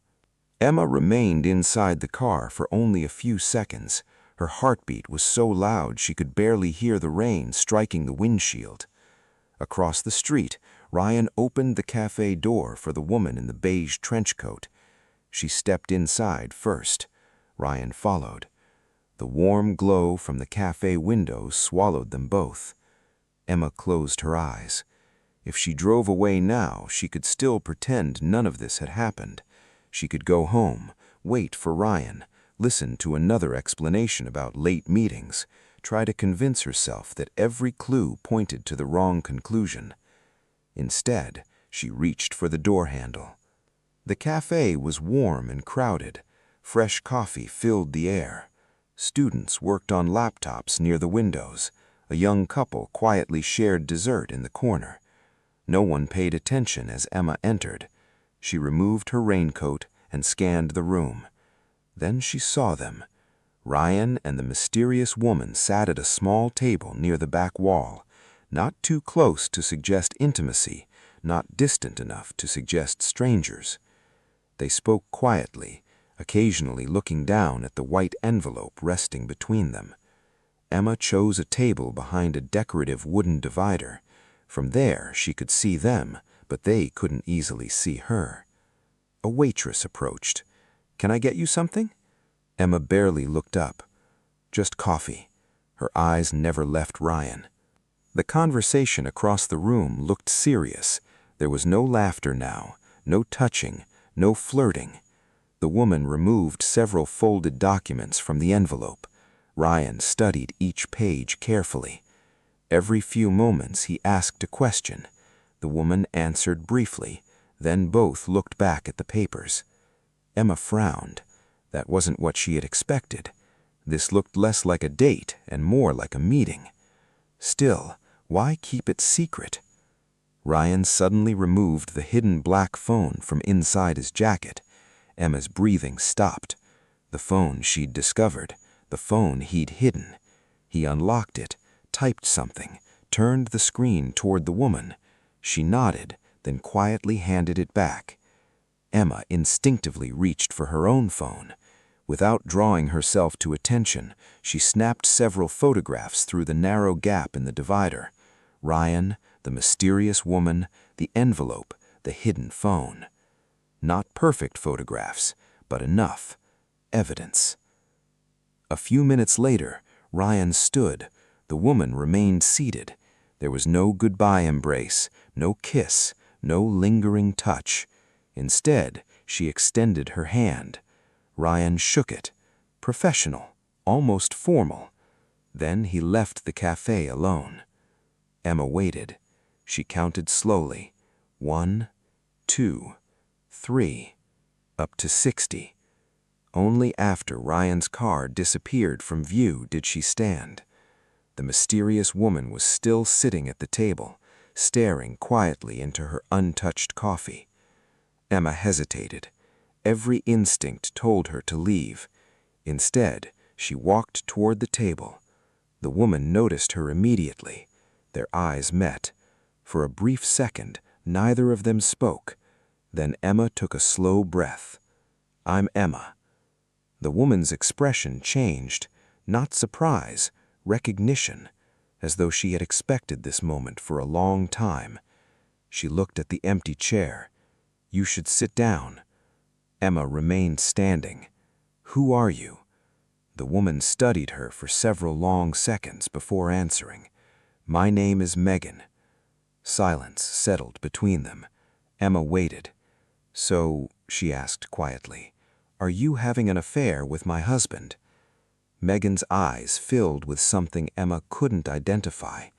Emma remained inside the car for only a few seconds. Her heartbeat was so loud she could barely hear the rain striking the windshield. Across the street, Ryan opened the cafe door for the woman in the beige trench coat. She stepped inside first. Ryan followed. The warm glow from the cafe windows swallowed them both. Emma closed her eyes. If she drove away now, she could still pretend none of this had happened. She could go home, wait for Ryan, listen to another explanation about late meetings, try to convince herself that every clue pointed to the wrong conclusion. Instead, she reached for the door handle. The cafe was warm and crowded. Fresh coffee filled the air. Students worked on laptops near the windows. A young couple quietly shared dessert in the corner. No one paid attention as Emma entered. She removed her raincoat and scanned the room. Then she saw them. Ryan and the mysterious woman sat at a small table near the back wall, not too close to suggest intimacy, not distant enough to suggest strangers. They spoke quietly, occasionally looking down at the white envelope resting between them. Emma chose a table behind a decorative wooden divider. From there, she could see them, but they couldn't easily see her. A waitress approached. "Can I get you something?" Emma barely looked up. "Just coffee." Her eyes never left Ryan. The conversation across the room looked serious. There was no laughter now, no touching, no flirting. The woman removed several folded documents from the envelope. Ryan studied each page carefully. Every few moments he asked a question. The woman answered briefly, then both looked back at the papers. Emma frowned. That wasn't what she had expected. This looked less like a date and more like a meeting. Still, why keep it secret? Ryan suddenly removed the hidden black phone from inside his jacket. Emma's breathing stopped. The phone she'd discovered, the phone he'd hidden. He unlocked it, typed something, turned the screen toward the woman. She nodded, then quietly handed it back. Emma instinctively reached for her own phone. Without drawing herself to attention, she snapped several photographs through the narrow gap in the divider. Ryan, the mysterious woman, the envelope, the hidden phone. Not perfect photographs, but enough. Evidence. A few minutes later, Ryan stood. The woman remained seated. There was no goodbye embrace, no kiss, no lingering touch. Instead, she extended her hand. Ryan shook it. Professional, almost formal. Then he left the cafe alone. Emma waited. She counted slowly. 1, 2, 3, up to 60. Only after Ryan's car disappeared from view did she stand. The mysterious woman was still sitting at the table, staring quietly into her untouched coffee. Emma hesitated. Every instinct told her to leave. Instead, she walked toward the table. The woman noticed her immediately. Their eyes met. For a brief second, neither of them spoke. Then Emma took a slow breath. "I'm Emma." The woman's expression changed, not surprise, recognition, as though she had expected this moment for a long time. She looked at the empty chair. "You should sit down." Emma remained standing. "Who are you?" The woman studied her for several long seconds before answering. "My name is Megan." Silence settled between them. Emma waited. "So," she asked quietly, "are you having an affair with my husband?" Megan's eyes filled with something Emma couldn't identify.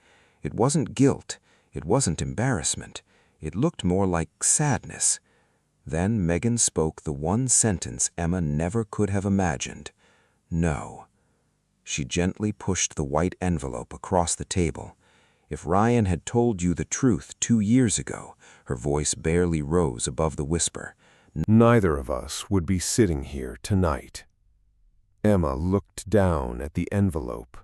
It wasn't guilt. It wasn't embarrassment. It looked more like sadness. Then Megan spoke the one sentence Emma never could have imagined. No. She gently pushed the white envelope across the table. If Ryan had told you the truth 2 years ago, her voice barely rose above the whisper. Neither of us would be sitting here tonight. Emma looked down at the envelope.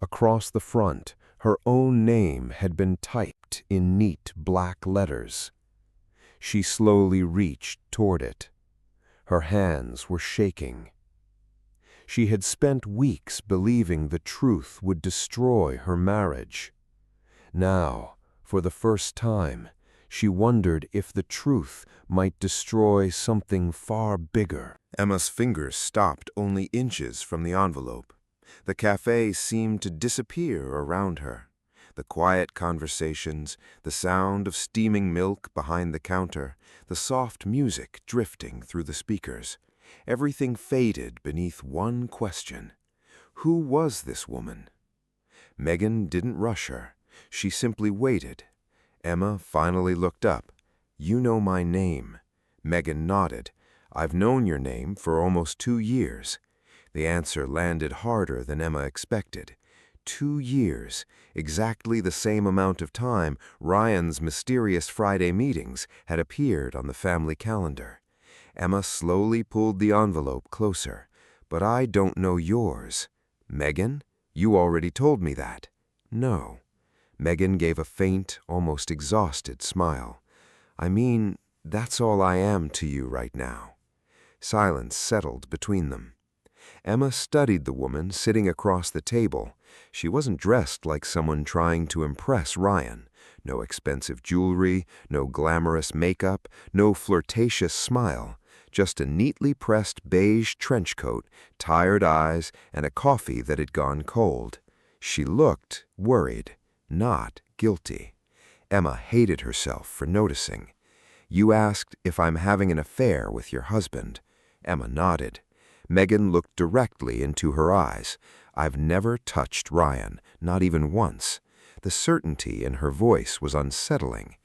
Across the front, her own name had been typed in neat black letters. She slowly reached toward it. Her hands were shaking. She had spent weeks believing the truth would destroy her marriage. Now, for the first time, she wondered if the truth might destroy something far bigger. Emma's fingers stopped only inches from the envelope. The cafe seemed to disappear around her. The quiet conversations, the sound of steaming milk behind the counter, the soft music drifting through the speakers. Everything faded beneath one question. Who was this woman? Megan didn't rush her. She simply waited. Emma finally looked up. "You know my name." Megan nodded. "I've known your name for almost 2 years." The answer landed harder than Emma expected. 2 years, exactly the same amount of time Ryan's mysterious Friday meetings had appeared on the family calendar. Emma slowly pulled the envelope closer. "But I don't know yours." "Megan, you already told me that." "No." Megan gave a faint, almost exhausted smile. "I mean, that's all I am to you right now." Silence settled between them. Emma studied the woman sitting across the table. She wasn't dressed like someone trying to impress Ryan. No expensive jewelry, no glamorous makeup, no flirtatious smile. Just a neatly pressed beige trench coat, tired eyes, and a coffee that had gone cold. She looked worried, not guilty. Emma hated herself for noticing. "You asked if I'm having an affair with your husband." Emma nodded. Megan looked directly into her eyes. "I've never touched Ryan, not even once." The certainty in her voice was unsettling.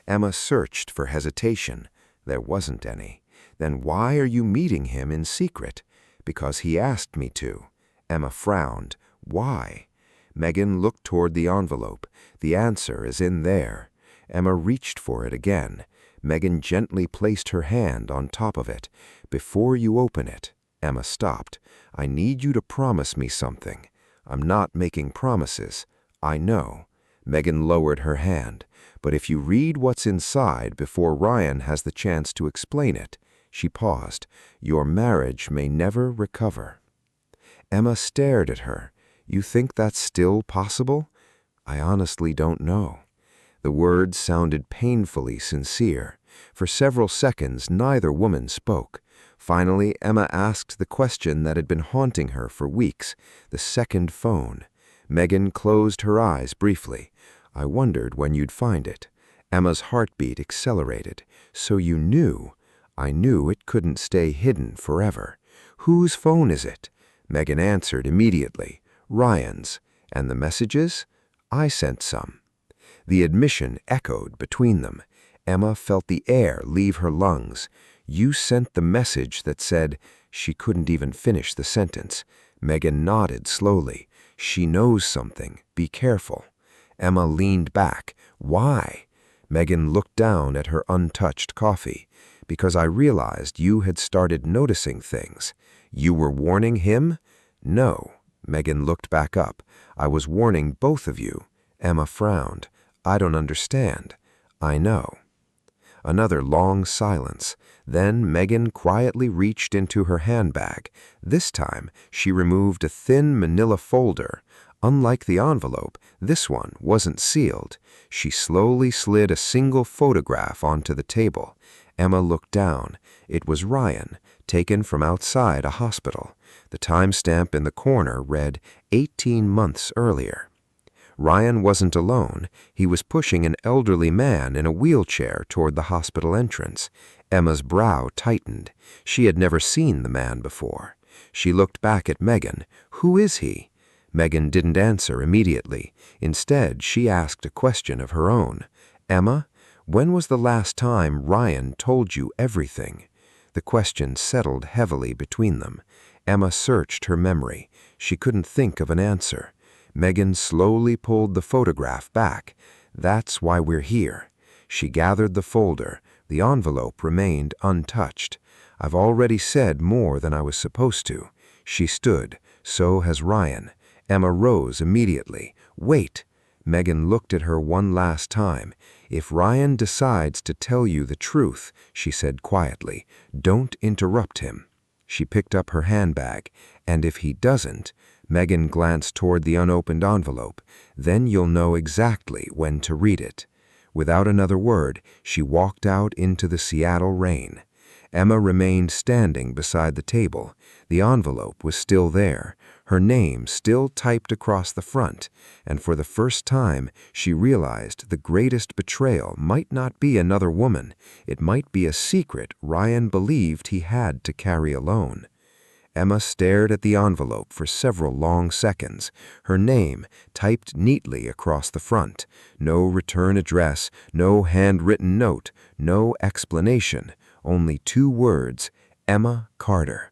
Emma searched for hesitation. There wasn't any. "Then why are you meeting him in secret?" "Because he asked me to." Emma frowned. "Why?" Megan looked toward the envelope. "The answer is in there." Emma reached for it again. Megan gently placed her hand on top of it. "Before you open it," Emma stopped, "I need you to promise me something." "I'm not making promises." "I know." Megan lowered her hand. "But if you read what's inside before Ryan has the chance to explain it," she paused, "your marriage may never recover." Emma stared at her. "You think that's still possible?" "I honestly don't know." The words sounded painfully sincere. For several seconds, neither woman spoke. Finally, Emma asked the question that had been haunting her for weeks, the second phone. Megan closed her eyes briefly. "I wondered when you'd find it." Emma's heartbeat accelerated. "So you knew?" "I knew it couldn't stay hidden forever." "Whose phone is it?" Megan answered immediately. "Ryan's." "And the messages?" "I sent some." The admission echoed between them. Emma felt the air leave her lungs. "You sent the message that said—" She couldn't even finish the sentence. Megan nodded slowly. "She knows something. Be careful." Emma leaned back. "Why?" Megan looked down at her untouched coffee. "Because I realized you had started noticing things." "You were warning him?" "No." Megan looked back up. "I was warning both of you." Emma frowned. "I don't understand." "I know." Another long silence. Then Megan quietly reached into her handbag. This time, she removed a thin manila folder. Unlike the envelope, this one wasn't sealed. She slowly slid a single photograph onto the table. Emma looked down. It was Ryan, taken from outside a hospital. The timestamp in the corner read 18 months earlier. Ryan wasn't alone. He was pushing an elderly man in a wheelchair toward the hospital entrance. Emma's brow tightened. She had never seen the man before. She looked back at Megan. "Who is he?" Megan didn't answer immediately. Instead, she asked a question of her own. "Emma, When was the last time Ryan told you everything? The question settled heavily between them. Emma searched her memory. She couldn't think of an answer. Megan slowly pulled the photograph back. That's why we're here. She gathered the folder. The envelope remained untouched. I've already said more than I was supposed to. She stood. So has Ryan. Emma rose immediately. Wait. Megan looked at her one last time. If Ryan decides to tell you the truth, she said quietly, don't interrupt him. She picked up her handbag. And if he doesn't, Megan glanced toward the unopened envelope, then you'll know exactly when to read it. Without another word, she walked out into the Seattle rain. Emma remained standing beside the table. The envelope was still there, her name still typed across the front, and for the first time she realized the greatest betrayal might not be another woman. It might be a secret Ryan believed he had to carry alone. Emma stared at the envelope for several long seconds, her name typed neatly across the front. No return address, no handwritten note, no explanation, only 2 words, Emma Carter.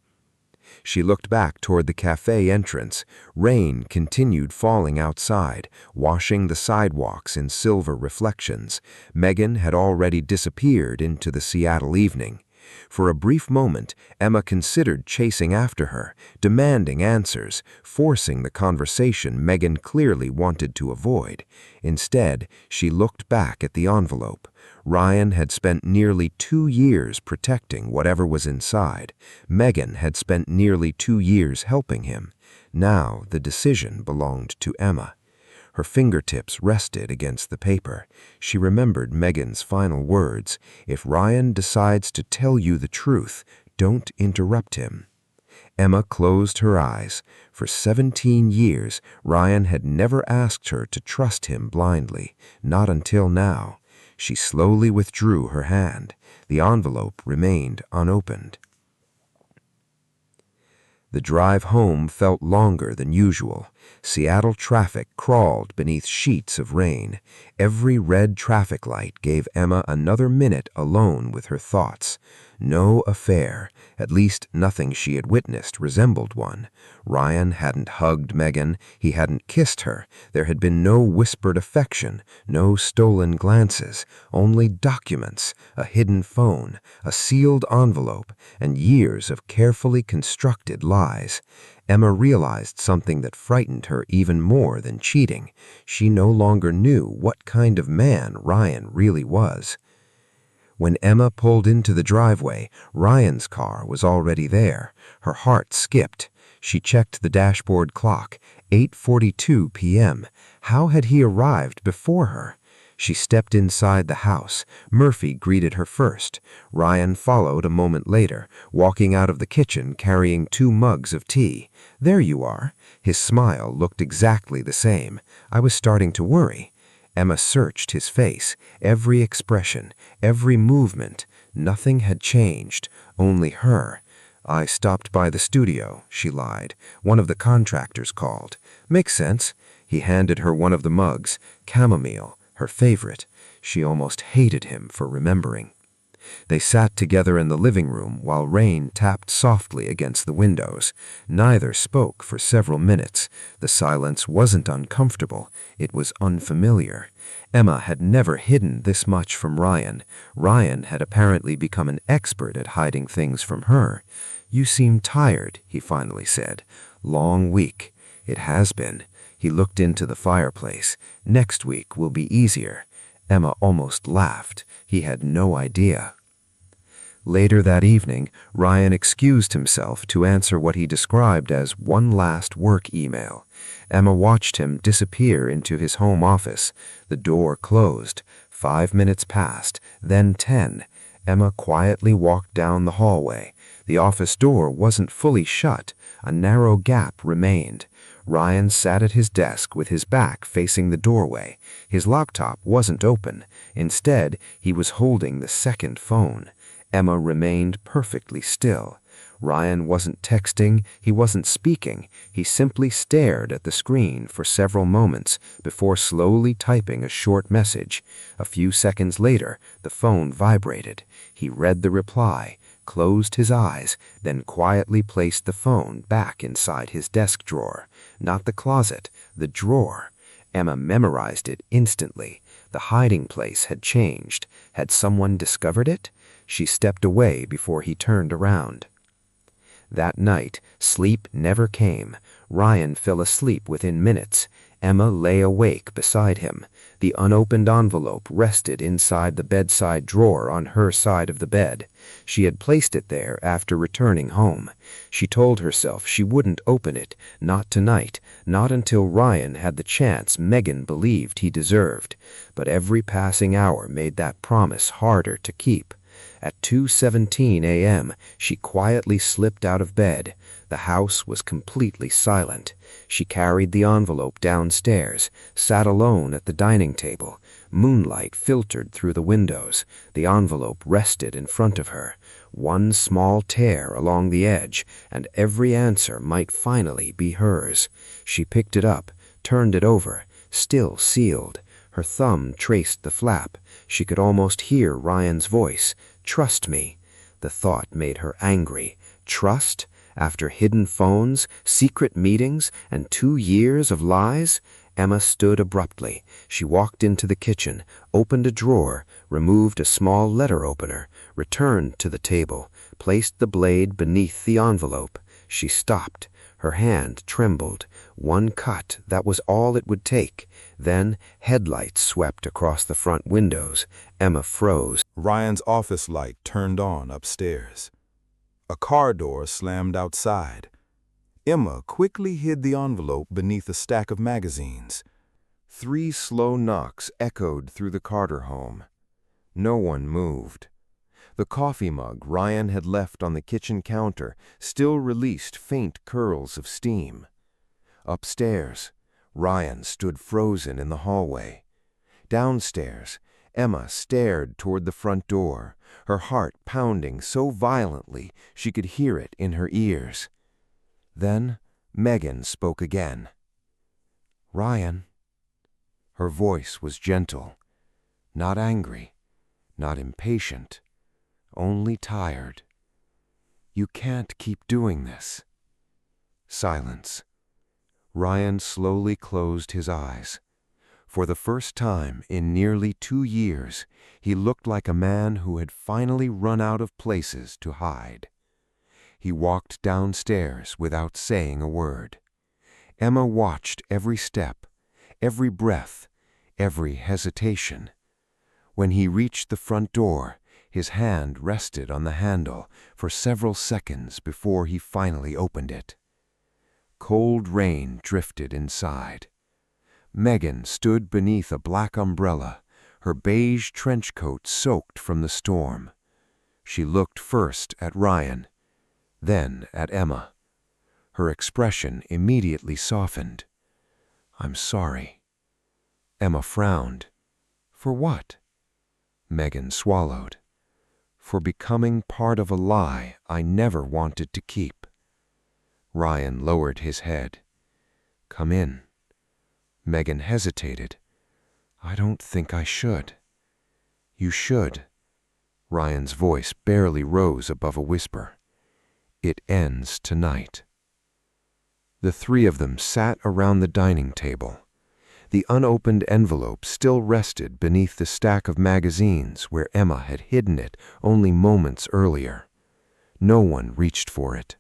She looked back toward the cafe entrance. Rain continued falling outside, washing the sidewalks in silver reflections. Megan had already disappeared into the Seattle evening. For a brief moment, Emma considered chasing after her, demanding answers, forcing the conversation Megan clearly wanted to avoid. Instead, she looked back at the envelope. Ryan had spent nearly 2 years protecting whatever was inside. Megan had spent nearly 2 years helping him. Now the decision belonged to Emma. Her fingertips rested against the paper. She remembered Megan's final words, if Ryan decides to tell you the truth, don't interrupt him. Emma closed her eyes. For 17 years, Ryan had never asked her to trust him blindly, not until now. She slowly withdrew her hand. The envelope remained unopened. The drive home felt longer than usual. Seattle traffic crawled beneath sheets of rain. Every red traffic light gave Emma another minute alone with her thoughts. No affair, at least nothing she had witnessed, resembled one. Ryan hadn't hugged Megan, he hadn't kissed her. There had been no whispered affection, no stolen glances, only documents, a hidden phone, a sealed envelope, and years of carefully constructed lies. Emma realized something that frightened her even more than cheating. She no longer knew what kind of man Ryan really was. When Emma pulled into the driveway, Ryan's car was already there. Her heart skipped. She checked the dashboard clock. 8:42 p.m. How had he arrived before her? She stepped inside the house. Murphy greeted her first. Ryan followed a moment later, walking out of the kitchen carrying 2 mugs of tea. There you are. His smile looked exactly the same. I was starting to worry. Emma searched his face, every expression, every movement. Nothing had changed, only her. I stopped by the studio, she lied. One of the contractors called. Makes sense. He handed her one of the mugs, chamomile, her favorite. She almost hated him for remembering. They sat together in the living room while rain tapped softly against the windows. Neither spoke for several minutes. The silence wasn't uncomfortable. It was unfamiliar. Emma had never hidden this much from Ryan. Ryan had apparently become an expert at hiding things from her. You seem tired, he finally said. Long week. It has been. He looked into the fireplace. Next week will be easier. Emma almost laughed. He had no idea. Later that evening, Ryan excused himself to answer what he described as one last work email. Emma watched him disappear into his home office. The door closed. 5 minutes passed, then 10. Emma quietly walked down the hallway. The office door wasn't fully shut. A narrow gap remained. Ryan sat at his desk with his back facing the doorway. His laptop wasn't open. Instead, he was holding the second phone. Emma remained perfectly still. Ryan wasn't texting, he wasn't speaking. He simply stared at the screen for several moments before slowly typing a short message. A few seconds later, the phone vibrated. He read the reply, closed his eyes, then quietly placed the phone back inside his desk drawer. Not the closet, the drawer. Emma memorized it instantly. The hiding place had changed. Had someone discovered it? She stepped away before he turned around. That night, sleep never came. Ryan fell asleep within minutes. Emma lay awake beside him. The unopened envelope rested inside the bedside drawer on her side of the bed. She had placed it there after returning home. She told herself she wouldn't open it, not tonight, not until Ryan had the chance Megan believed he deserved. But every passing hour made that promise harder to keep. At 2:17 a.m., she quietly slipped out of bed. The house was completely silent. She carried the envelope downstairs, sat alone at the dining table. Moonlight filtered through the windows. The envelope rested in front of her. One small tear along the edge, and every answer might finally be hers. She picked it up, turned it over, still sealed. Her thumb traced the flap. She could almost hear Ryan's voice. "Trust me." The thought made her angry. Trust? After hidden phones, secret meetings, and 2 years of lies? Emma stood abruptly. She walked into the kitchen, opened a drawer, removed a small letter opener, returned to the table, placed the blade beneath the envelope. She stopped. Her hand trembled. One cut, that was all it would take. Then headlights swept across the front windows. Emma froze. Ryan's office light turned on upstairs. A car door slammed outside. Emma quickly hid the envelope beneath a stack of magazines. 3 slow knocks echoed through the Carter home. No one moved. The coffee mug Ryan had left on the kitchen counter still released faint curls of steam. Upstairs, Ryan stood frozen in the hallway. Downstairs, Emma stared toward the front door, her heart pounding so violently she could hear it in her ears. Then Megan spoke again. "Ryan." Her voice was gentle, not angry, not impatient, only tired. "You can't keep doing this." Silence. Ryan slowly closed his eyes. For the first time in nearly 2 years, he looked like a man who had finally run out of places to hide. He walked downstairs without saying a word. Emma watched every step, every breath, every hesitation. When he reached the front door, his hand rested on the handle for several seconds before he finally opened it. Cold rain drifted inside. Megan stood beneath a black umbrella, her beige trench coat soaked from the storm. She looked first at Ryan, then at Emma. Her expression immediately softened. "I'm sorry." Emma frowned. "For what?" Megan swallowed. "For becoming part of a lie I never wanted to keep." Ryan lowered his head. "Come in." Megan hesitated. "I don't think I should." "You should." Ryan's voice barely rose above a whisper. "It ends tonight." The 3 of them sat around the dining table. The unopened envelope still rested beneath the stack of magazines where Emma had hidden it only moments earlier. No one reached for it.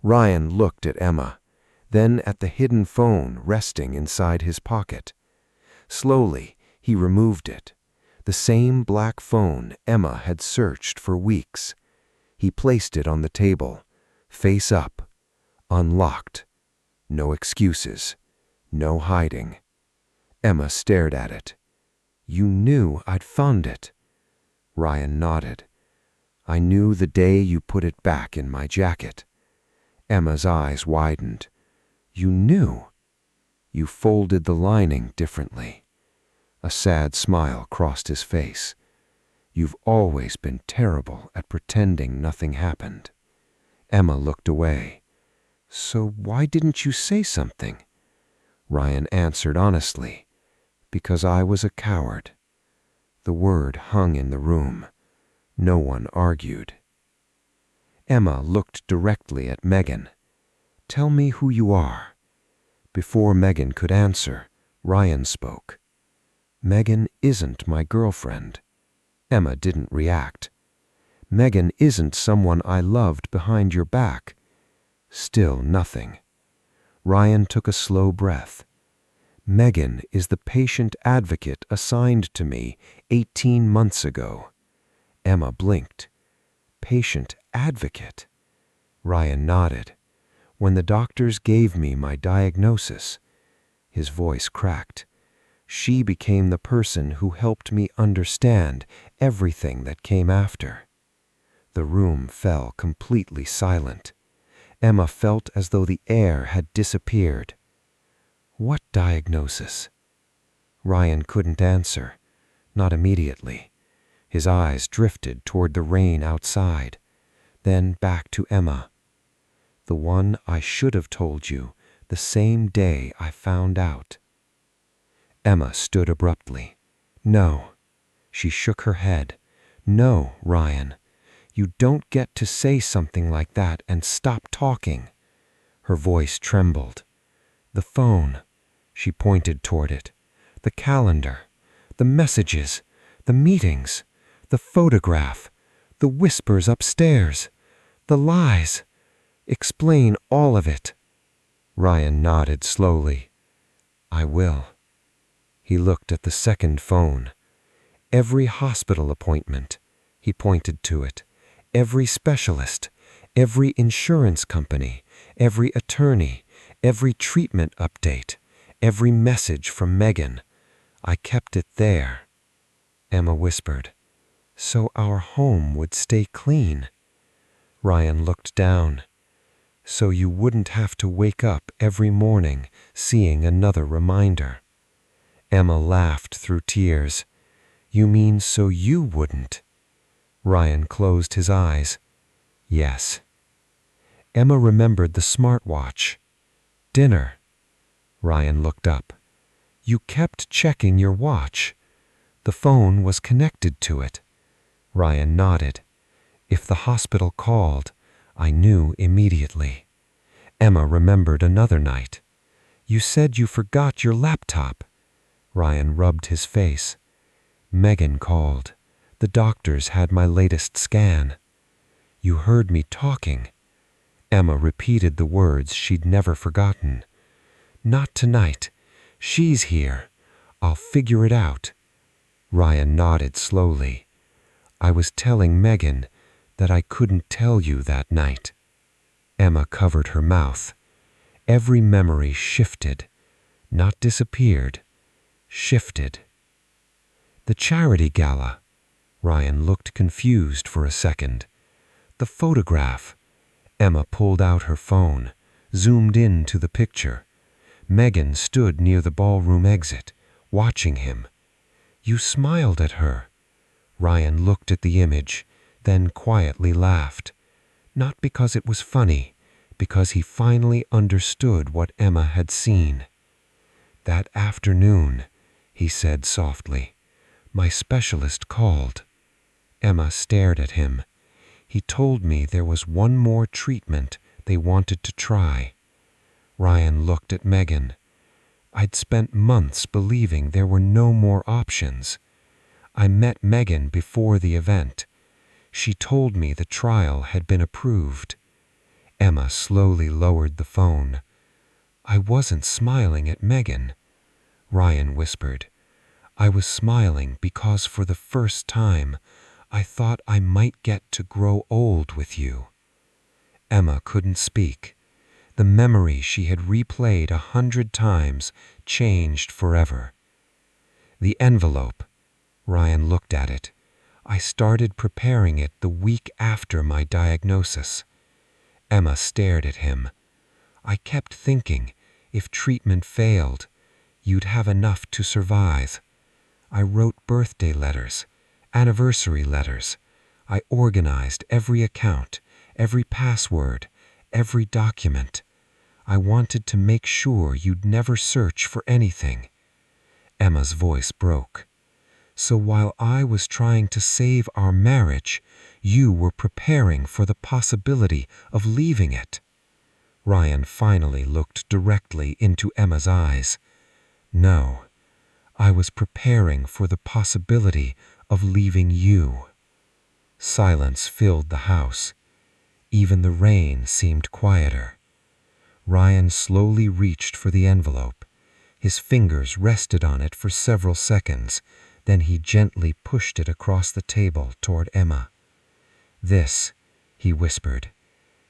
Ryan looked at Emma, then at the hidden phone resting inside his pocket. Slowly, he removed it. The same black phone Emma had searched for weeks. He placed it on the table, face up, unlocked. No excuses, no hiding. Emma stared at it. "You knew I'd found it." Ryan nodded. "I knew the day you put it back in my jacket." Emma's eyes widened. "You knew?" "You folded the lining differently." A sad smile crossed his face. "You've always been terrible at pretending nothing happened." Emma looked away. "So why didn't you say something?" Ryan answered honestly, "Because I was a coward." The word hung in the room. No one argued. Emma looked directly at Megan. "Tell me who you are." Before Megan could answer, Ryan spoke. "Megan isn't my girlfriend." Emma didn't react. "Megan isn't someone I loved behind your back." Still nothing. Ryan took a slow breath. "Megan is the patient advocate assigned to me 18 months ago." Emma blinked. "Patient advocate?" Ryan nodded. "When the doctors gave me my diagnosis," his voice cracked, "she became the person who helped me understand everything that came after." The room fell completely silent. Emma felt as though the air had disappeared. "What diagnosis?" Ryan couldn't answer, not immediately. His eyes drifted toward the rain outside, then back to Emma. "The one I should have told you the same day I found out." Emma stood abruptly. "No." She shook her head. "No, Ryan. You don't get to say something like that and stop talking." Her voice trembled. "The phone." She pointed toward it. "The calendar. The messages. The meetings. The photograph. The whispers upstairs. The lies. Explain all of it." Ryan nodded slowly. "I will." He looked at the second phone. "Every hospital appointment," he pointed to it, "every specialist, every insurance company, every attorney, every treatment update, every message from Megan. I kept it there." Emma whispered, "So our home would stay clean." Ryan looked down. "So you wouldn't have to wake up every morning seeing another reminder." Emma laughed through tears. "You mean so you wouldn't?" Ryan closed his eyes. "Yes." Emma remembered the smartwatch. "Dinner." Ryan looked up. "You kept checking your watch." "The phone was connected to it." Ryan nodded. "If the hospital called, I knew immediately." Emma remembered another night. "You said you forgot your laptop." Ryan rubbed his face. "Megan called. The doctors had my latest scan." "You heard me talking." Emma repeated the words she'd never forgotten. "Not tonight. She's here. I'll figure it out." Ryan nodded slowly. "I was telling Megan that I couldn't tell you that night." Emma covered her mouth. Every memory shifted, not disappeared, shifted. "The charity gala." Ryan looked confused for a second. "The photograph." Emma pulled out her phone, zoomed in to the picture. Megan stood near the ballroom exit, watching him. "You smiled at her." Ryan looked at the image, then quietly laughed. Not because it was funny, because he finally understood what Emma had seen. "That afternoon," he said softly, "my specialist called." Emma stared at him. "He told me there was one more treatment they wanted to try." Ryan looked at Megan. "I'd spent months believing there were no more options. I met Megan before the event. She told me the trial had been approved." Emma slowly lowered the phone. "I wasn't smiling at Megan." Ryan whispered, "I was smiling because for the first time I thought I might get to grow old with you." Emma couldn't speak. The memory she had replayed 100 times changed forever. "The envelope." Ryan looked at it. "I started preparing it the week after my diagnosis." Emma stared at him. "I kept thinking, if treatment failed, you'd have enough to survive. I wrote birthday letters, anniversary letters. I organized every account, every password, every document. I wanted to make sure you'd never search for anything." Emma's voice broke. "So while I was trying to save our marriage, you were preparing for the possibility of leaving it." Ryan finally looked directly into Emma's eyes. "No, I was preparing for the possibility of leaving you." Silence filled the house. Even the rain seemed quieter. Ryan slowly reached for the envelope. His fingers rested on it for several seconds, then he gently pushed it across the table toward Emma. "This," he whispered,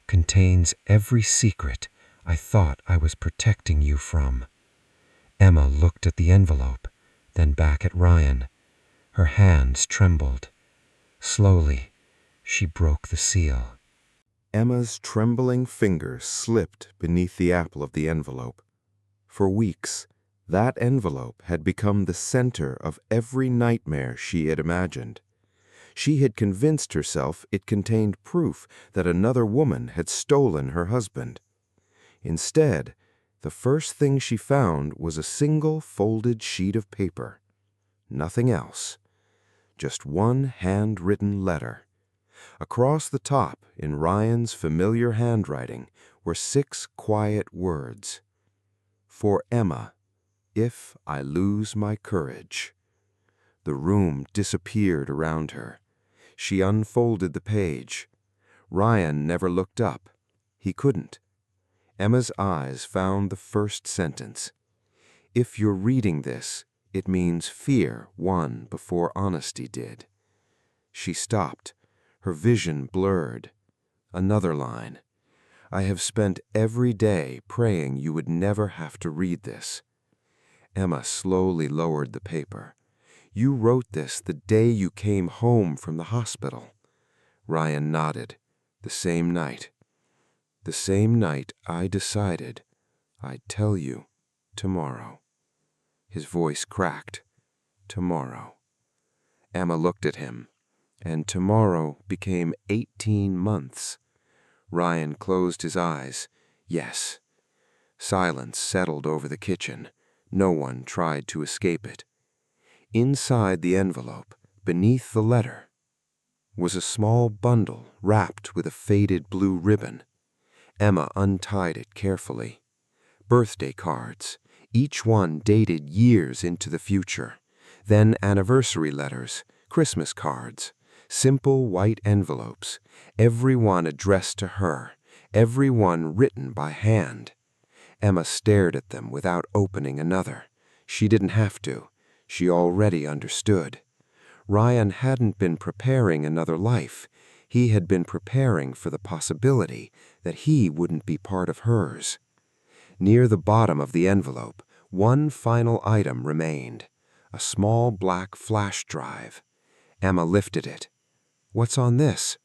"contains every secret I thought I was protecting you from." Emma looked at the envelope, then back at Ryan. Her hands trembled. Slowly, she broke the seal. Emma's trembling fingers slipped beneath the apple of the envelope. For weeks, that envelope had become the center of every nightmare she had imagined. She had convinced herself it contained proof that another woman had stolen her husband. Instead, the first thing she found was a single folded sheet of paper. Nothing else. Just one handwritten letter. Across the top, in Ryan's familiar handwriting, were 6 quiet words. "For Emma, if I lose my courage." The room disappeared around her. She unfolded the page. Ryan never looked up. He couldn't. Emma's eyes found the first sentence. "If you're reading this, it means fear won before honesty did." She stopped. Her vision blurred. Another line. "I have spent every day praying you would never have to read this." Emma slowly lowered the paper. "You wrote this the day you came home from the hospital." Ryan nodded. "The same night. The same night I decided I'd tell you tomorrow." His voice cracked. "Tomorrow." Emma looked at him, and tomorrow became 18 months. Ryan closed his eyes. Yes. Silence settled over the kitchen. No one tried to escape it. Inside the envelope, beneath the letter, was a small bundle wrapped with a faded blue ribbon. Emma untied it carefully. Birthday cards, each one dated years into the future. Then anniversary letters, Christmas cards, simple white envelopes, every one addressed to her, every one written by hand. Emma stared at them without opening another. She didn't have to. She already understood. Ryan hadn't been preparing another life. He had been preparing for the possibility that he wouldn't be part of hers. Near the bottom of the envelope, one final item remained, a small black flash drive. Emma lifted it. "What's on this?"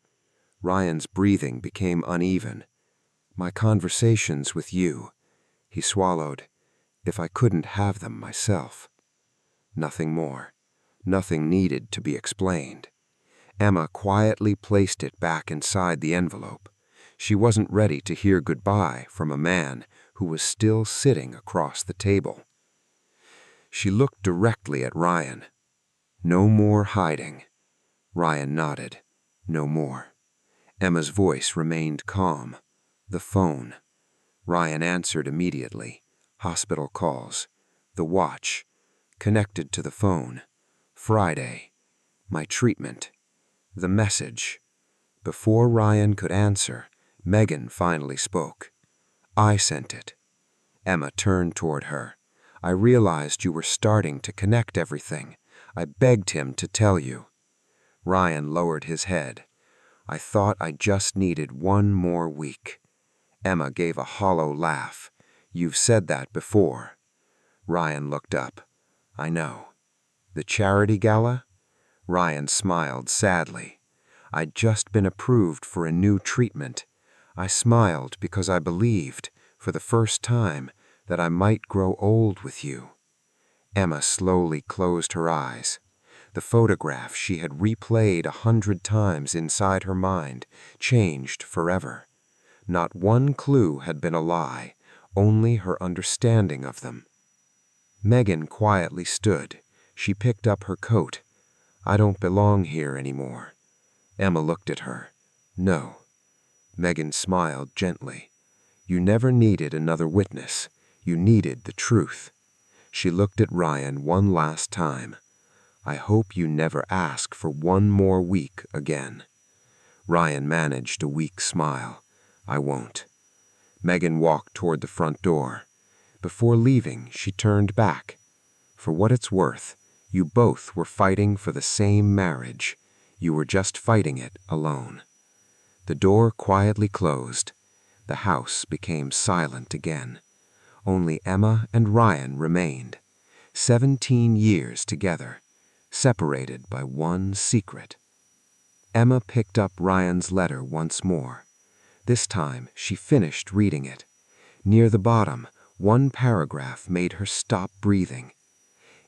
Ryan's breathing became uneven. "My conversations with you." He swallowed. "If I couldn't have them myself." Nothing more. Nothing needed to be explained. Emma quietly placed it back inside the envelope. She wasn't ready to hear goodbye from a man who was still sitting across the table. She looked directly at Ryan. "No more hiding." Ryan nodded. "No more." Emma's voice remained calm. "The phone." Ryan answered immediately. "Hospital calls." The watch. Connected to the phone. "Friday. My treatment." The message. Before Ryan could answer, Megan finally spoke. "I sent it." Emma turned toward her. "I realized you were starting to connect everything. I begged him to tell you." Ryan lowered his head. "I thought I just needed one more week." Emma gave a hollow laugh. "You've said that before." Ryan looked up. "I know." "The charity gala?" Ryan smiled sadly. "I'd just been approved for a new treatment. I smiled because I believed, for the first time, that I might grow old with you." Emma slowly closed her eyes. The photograph she had replayed 100 times inside her mind changed forever. Not one clue had been a lie, only her understanding of them. Megan quietly stood. She picked up her coat. "I don't belong here anymore." Emma looked at her. "No." Megan smiled gently. "You never needed another witness. You needed the truth." She looked at Ryan one last time. "I hope you never ask for one more week again." Ryan managed a weak smile. "I won't." Megan walked toward the front door. Before leaving, she turned back. "For what it's worth, you both were fighting for the same marriage. You were just fighting it alone." The door quietly closed. The house became silent again. Only Emma and Ryan remained. 17 years together, separated by one secret. Emma picked up Ryan's letter once more. This time, she finished reading it. Near the bottom, one paragraph made her stop breathing.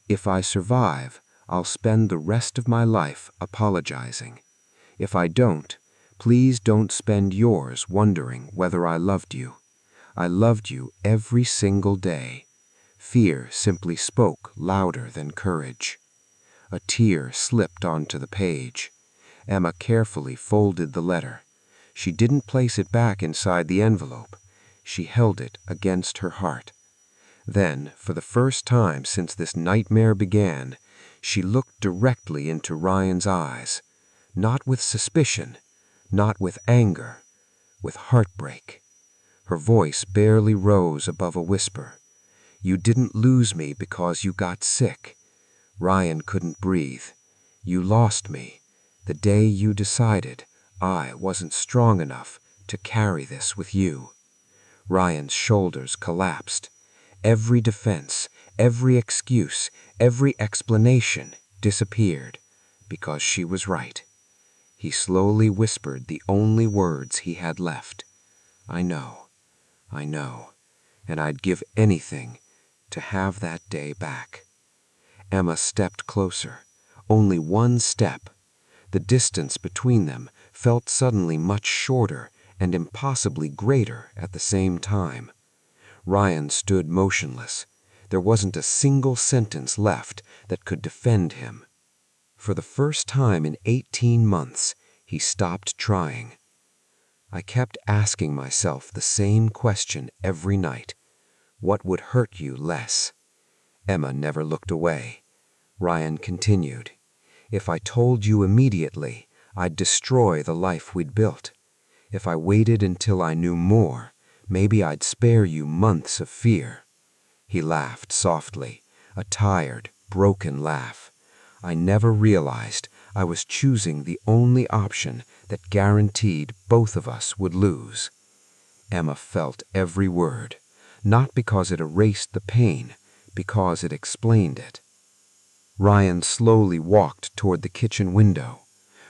"If I survive, I'll spend the rest of my life apologizing. If I don't, please don't spend yours wondering whether I loved you. I loved you every single day." Fear simply spoke louder than courage. A tear slipped onto the page. Emma carefully folded the letter. She didn't place it back inside the envelope. She held it against her heart. Then, for the first time since this nightmare began, she looked directly into Ryan's eyes. Not with suspicion, not with anger, with heartbreak. Her voice barely rose above a whisper. "You didn't lose me because you got sick." Ryan couldn't breathe. "You lost me the day you decided I wasn't strong enough to carry this with you." Ryan's shoulders collapsed. Every defense, every excuse, every explanation disappeared because she was right. He slowly whispered the only words he had left. I know, and I'd give anything to have that day back." Emma stepped closer. Only one step. The distance between them felt suddenly much shorter and impossibly greater at the same time. Ryan stood motionless. There wasn't a single sentence left that could defend him. For the first time in 18 months, he stopped trying. I kept asking myself the same question every night. What would hurt you less? Emma never looked away. Ryan continued. If I told you immediately, I'd destroy the life we'd built. If I waited until I knew more, maybe I'd spare you months of fear. He laughed softly, a tired, broken laugh. I never realized I was choosing the only option that guaranteed both of us would lose. Emma felt every word, not because it erased the pain, because it explained it. Ryan slowly walked toward the kitchen window.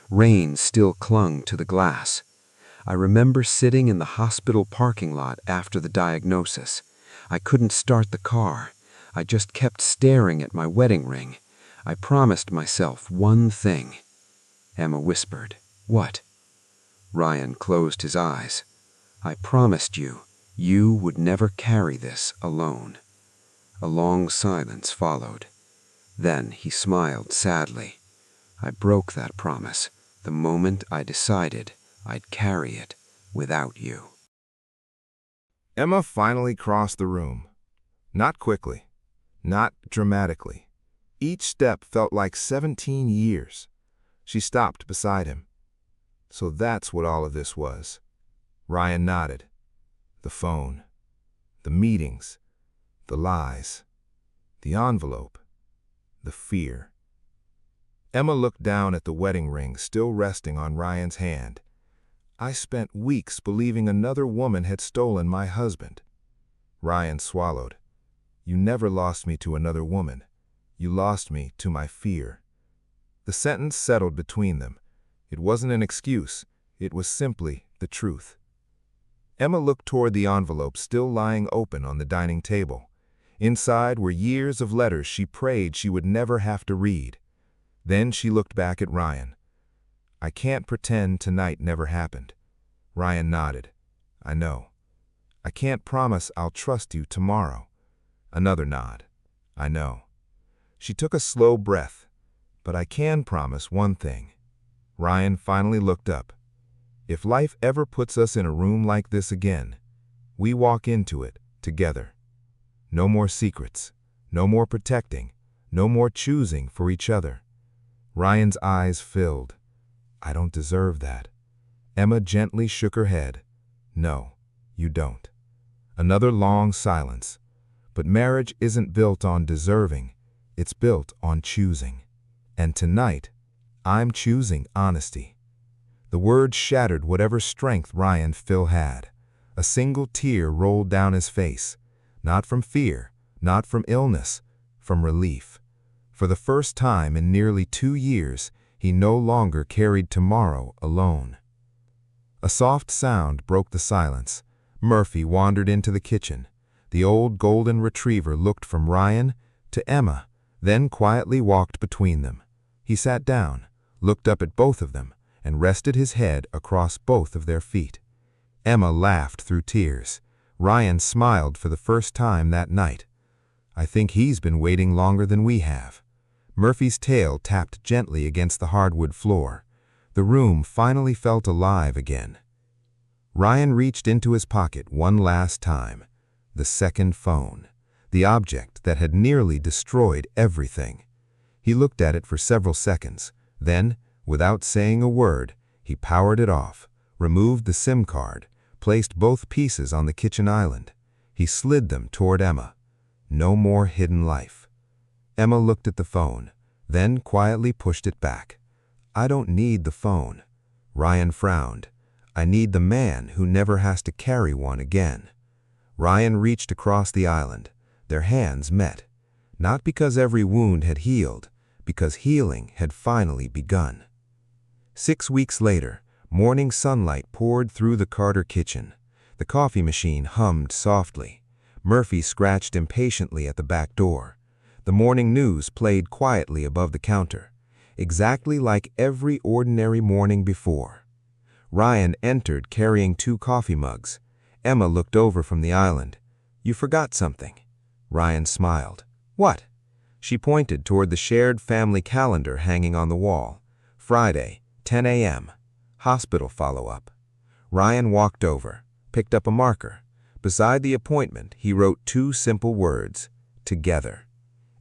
Rain still clung to the glass. I remember sitting in the hospital parking lot after the diagnosis. I couldn't start the car. I just kept staring at my wedding ring. I promised myself one thing. Emma whispered, "What?" Ryan closed his eyes. "I promised you, you would never carry this alone." A long silence followed. Then he smiled sadly. "I broke that promise the moment I decided I'd carry it without you." Emma finally crossed the room. Not quickly, not dramatically. Each step felt like 17 years. She stopped beside him. "So that's what all of this was." Ryan nodded. The phone, the meetings, the lies, the envelope, the fear. Emma looked down at the wedding ring still resting on Ryan's hand. "I spent weeks believing another woman had stolen my husband." Ryan swallowed. "You never lost me to another woman. You lost me to my fear." The sentence settled between them. It wasn't an excuse. It was simply the truth. Emma looked toward the envelope still lying open on the dining table. Inside were years of letters she prayed she would never have to read. Then she looked back at Ryan. "I can't pretend tonight never happened." Ryan nodded. "I know. I can't promise I'll trust you tomorrow." Another nod. "I know." She took a slow breath. "But I can promise one thing." Ryan finally looked up. "If life ever puts us in a room like this again, we walk into it together. No more secrets, no more protecting, no more choosing for each other." Ryan's eyes filled. "I don't deserve that." Emma gently shook her head. "No, you don't." Another long silence. "But marriage isn't built on deserving, it's built on choosing. And tonight, I'm choosing honesty." The words shattered whatever strength Ryan Phil had. A single tear rolled down his face, not from fear, not from illness, from relief. For the first time in nearly 2 years, he no longer carried tomorrow alone. A soft sound broke the silence. Murphy wandered into the kitchen. The old golden retriever looked from Ryan to Emma, then quietly walked between them. He sat down, looked up at both of them, and rested his head across both of their feet. Emma laughed through tears. Ryan smiled for the first time that night. "I think he's been waiting longer than we have." Murphy's tail tapped gently against the hardwood floor. The room finally felt alive again. Ryan reached into his pocket one last time. The second phone, the object that had nearly destroyed everything. He looked at it for several seconds. Then, without saying a word, he powered it off, removed the SIM card, placed both pieces on the kitchen island. He slid them toward Emma. No more hidden life. Emma looked at the phone, then quietly pushed it back. "I don't need the phone." Ryan frowned. "I need the man who never has to carry one again." Ryan reached across the island. Their hands met. Not because every wound had healed, because healing had finally begun. 6 weeks later, morning sunlight poured through the Carter kitchen. The coffee machine hummed softly. Murphy scratched impatiently at the back door. The morning news played quietly above the counter, exactly like every ordinary morning before. Ryan entered carrying 2 coffee mugs. Emma looked over from the island. "You forgot something." Ryan smiled. "What?" She pointed toward the shared family calendar hanging on the wall. Friday, 10 a.m. Hospital follow-up. Ryan walked over, picked up a marker. Beside the appointment, he wrote 2 simple words, "Together."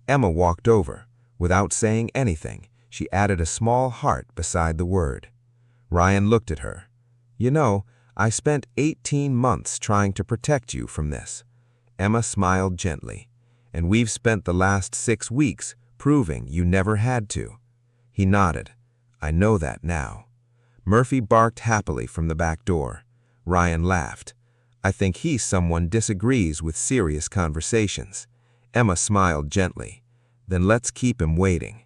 Emma walked over. Without saying anything, she added a small heart beside the word. Ryan looked at her. "You know, I spent 18 months trying to protect you from this." Emma smiled gently. "And we've spent the last 6 weeks proving you never had to." He nodded. "I know that now." Murphy barked happily from the back door. Ryan laughed. "I think he's someone disagrees with serious conversations." Emma smiled gently. "Then let's keep him waiting."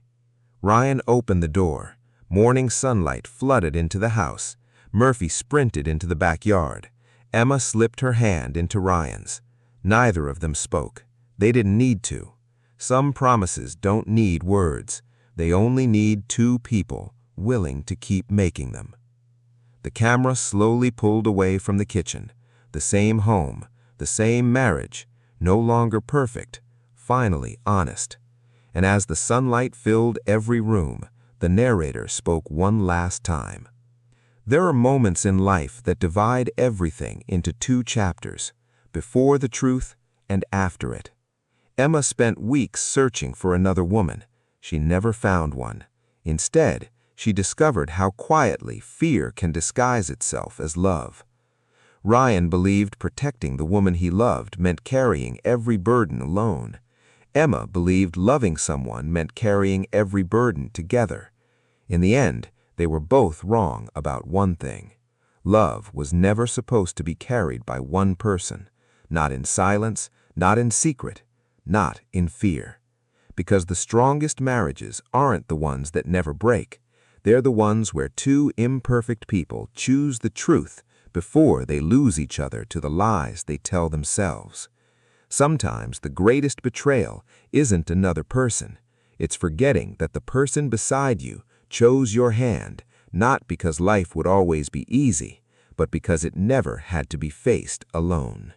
Ryan opened the door. Morning sunlight flooded into the house. Murphy sprinted into the backyard. Emma slipped her hand into Ryan's. Neither of them spoke. They didn't need to. Some promises don't need words. They only need 2 people willing to keep making them. The camera slowly pulled away from the kitchen. The same home, the same marriage, no longer perfect, finally honest. And as the sunlight filled every room, the narrator spoke one last time. There are moments in life that divide everything into 2 chapters, before the truth and after it. Emma spent weeks searching for another woman. She never found one. Instead, she discovered how quietly fear can disguise itself as love. Ryan believed protecting the woman he loved meant carrying every burden alone. Emma believed loving someone meant carrying every burden together. In the end, they were both wrong about one thing. Love was never supposed to be carried by one person, not in silence, not in secret, not in fear. Because the strongest marriages aren't the ones that never break. They're the ones where 2 imperfect people choose the truth before they lose each other to the lies they tell themselves. Sometimes the greatest betrayal isn't another person. It's forgetting that the person beside you chose your hand, not because life would always be easy, but because it never had to be faced alone.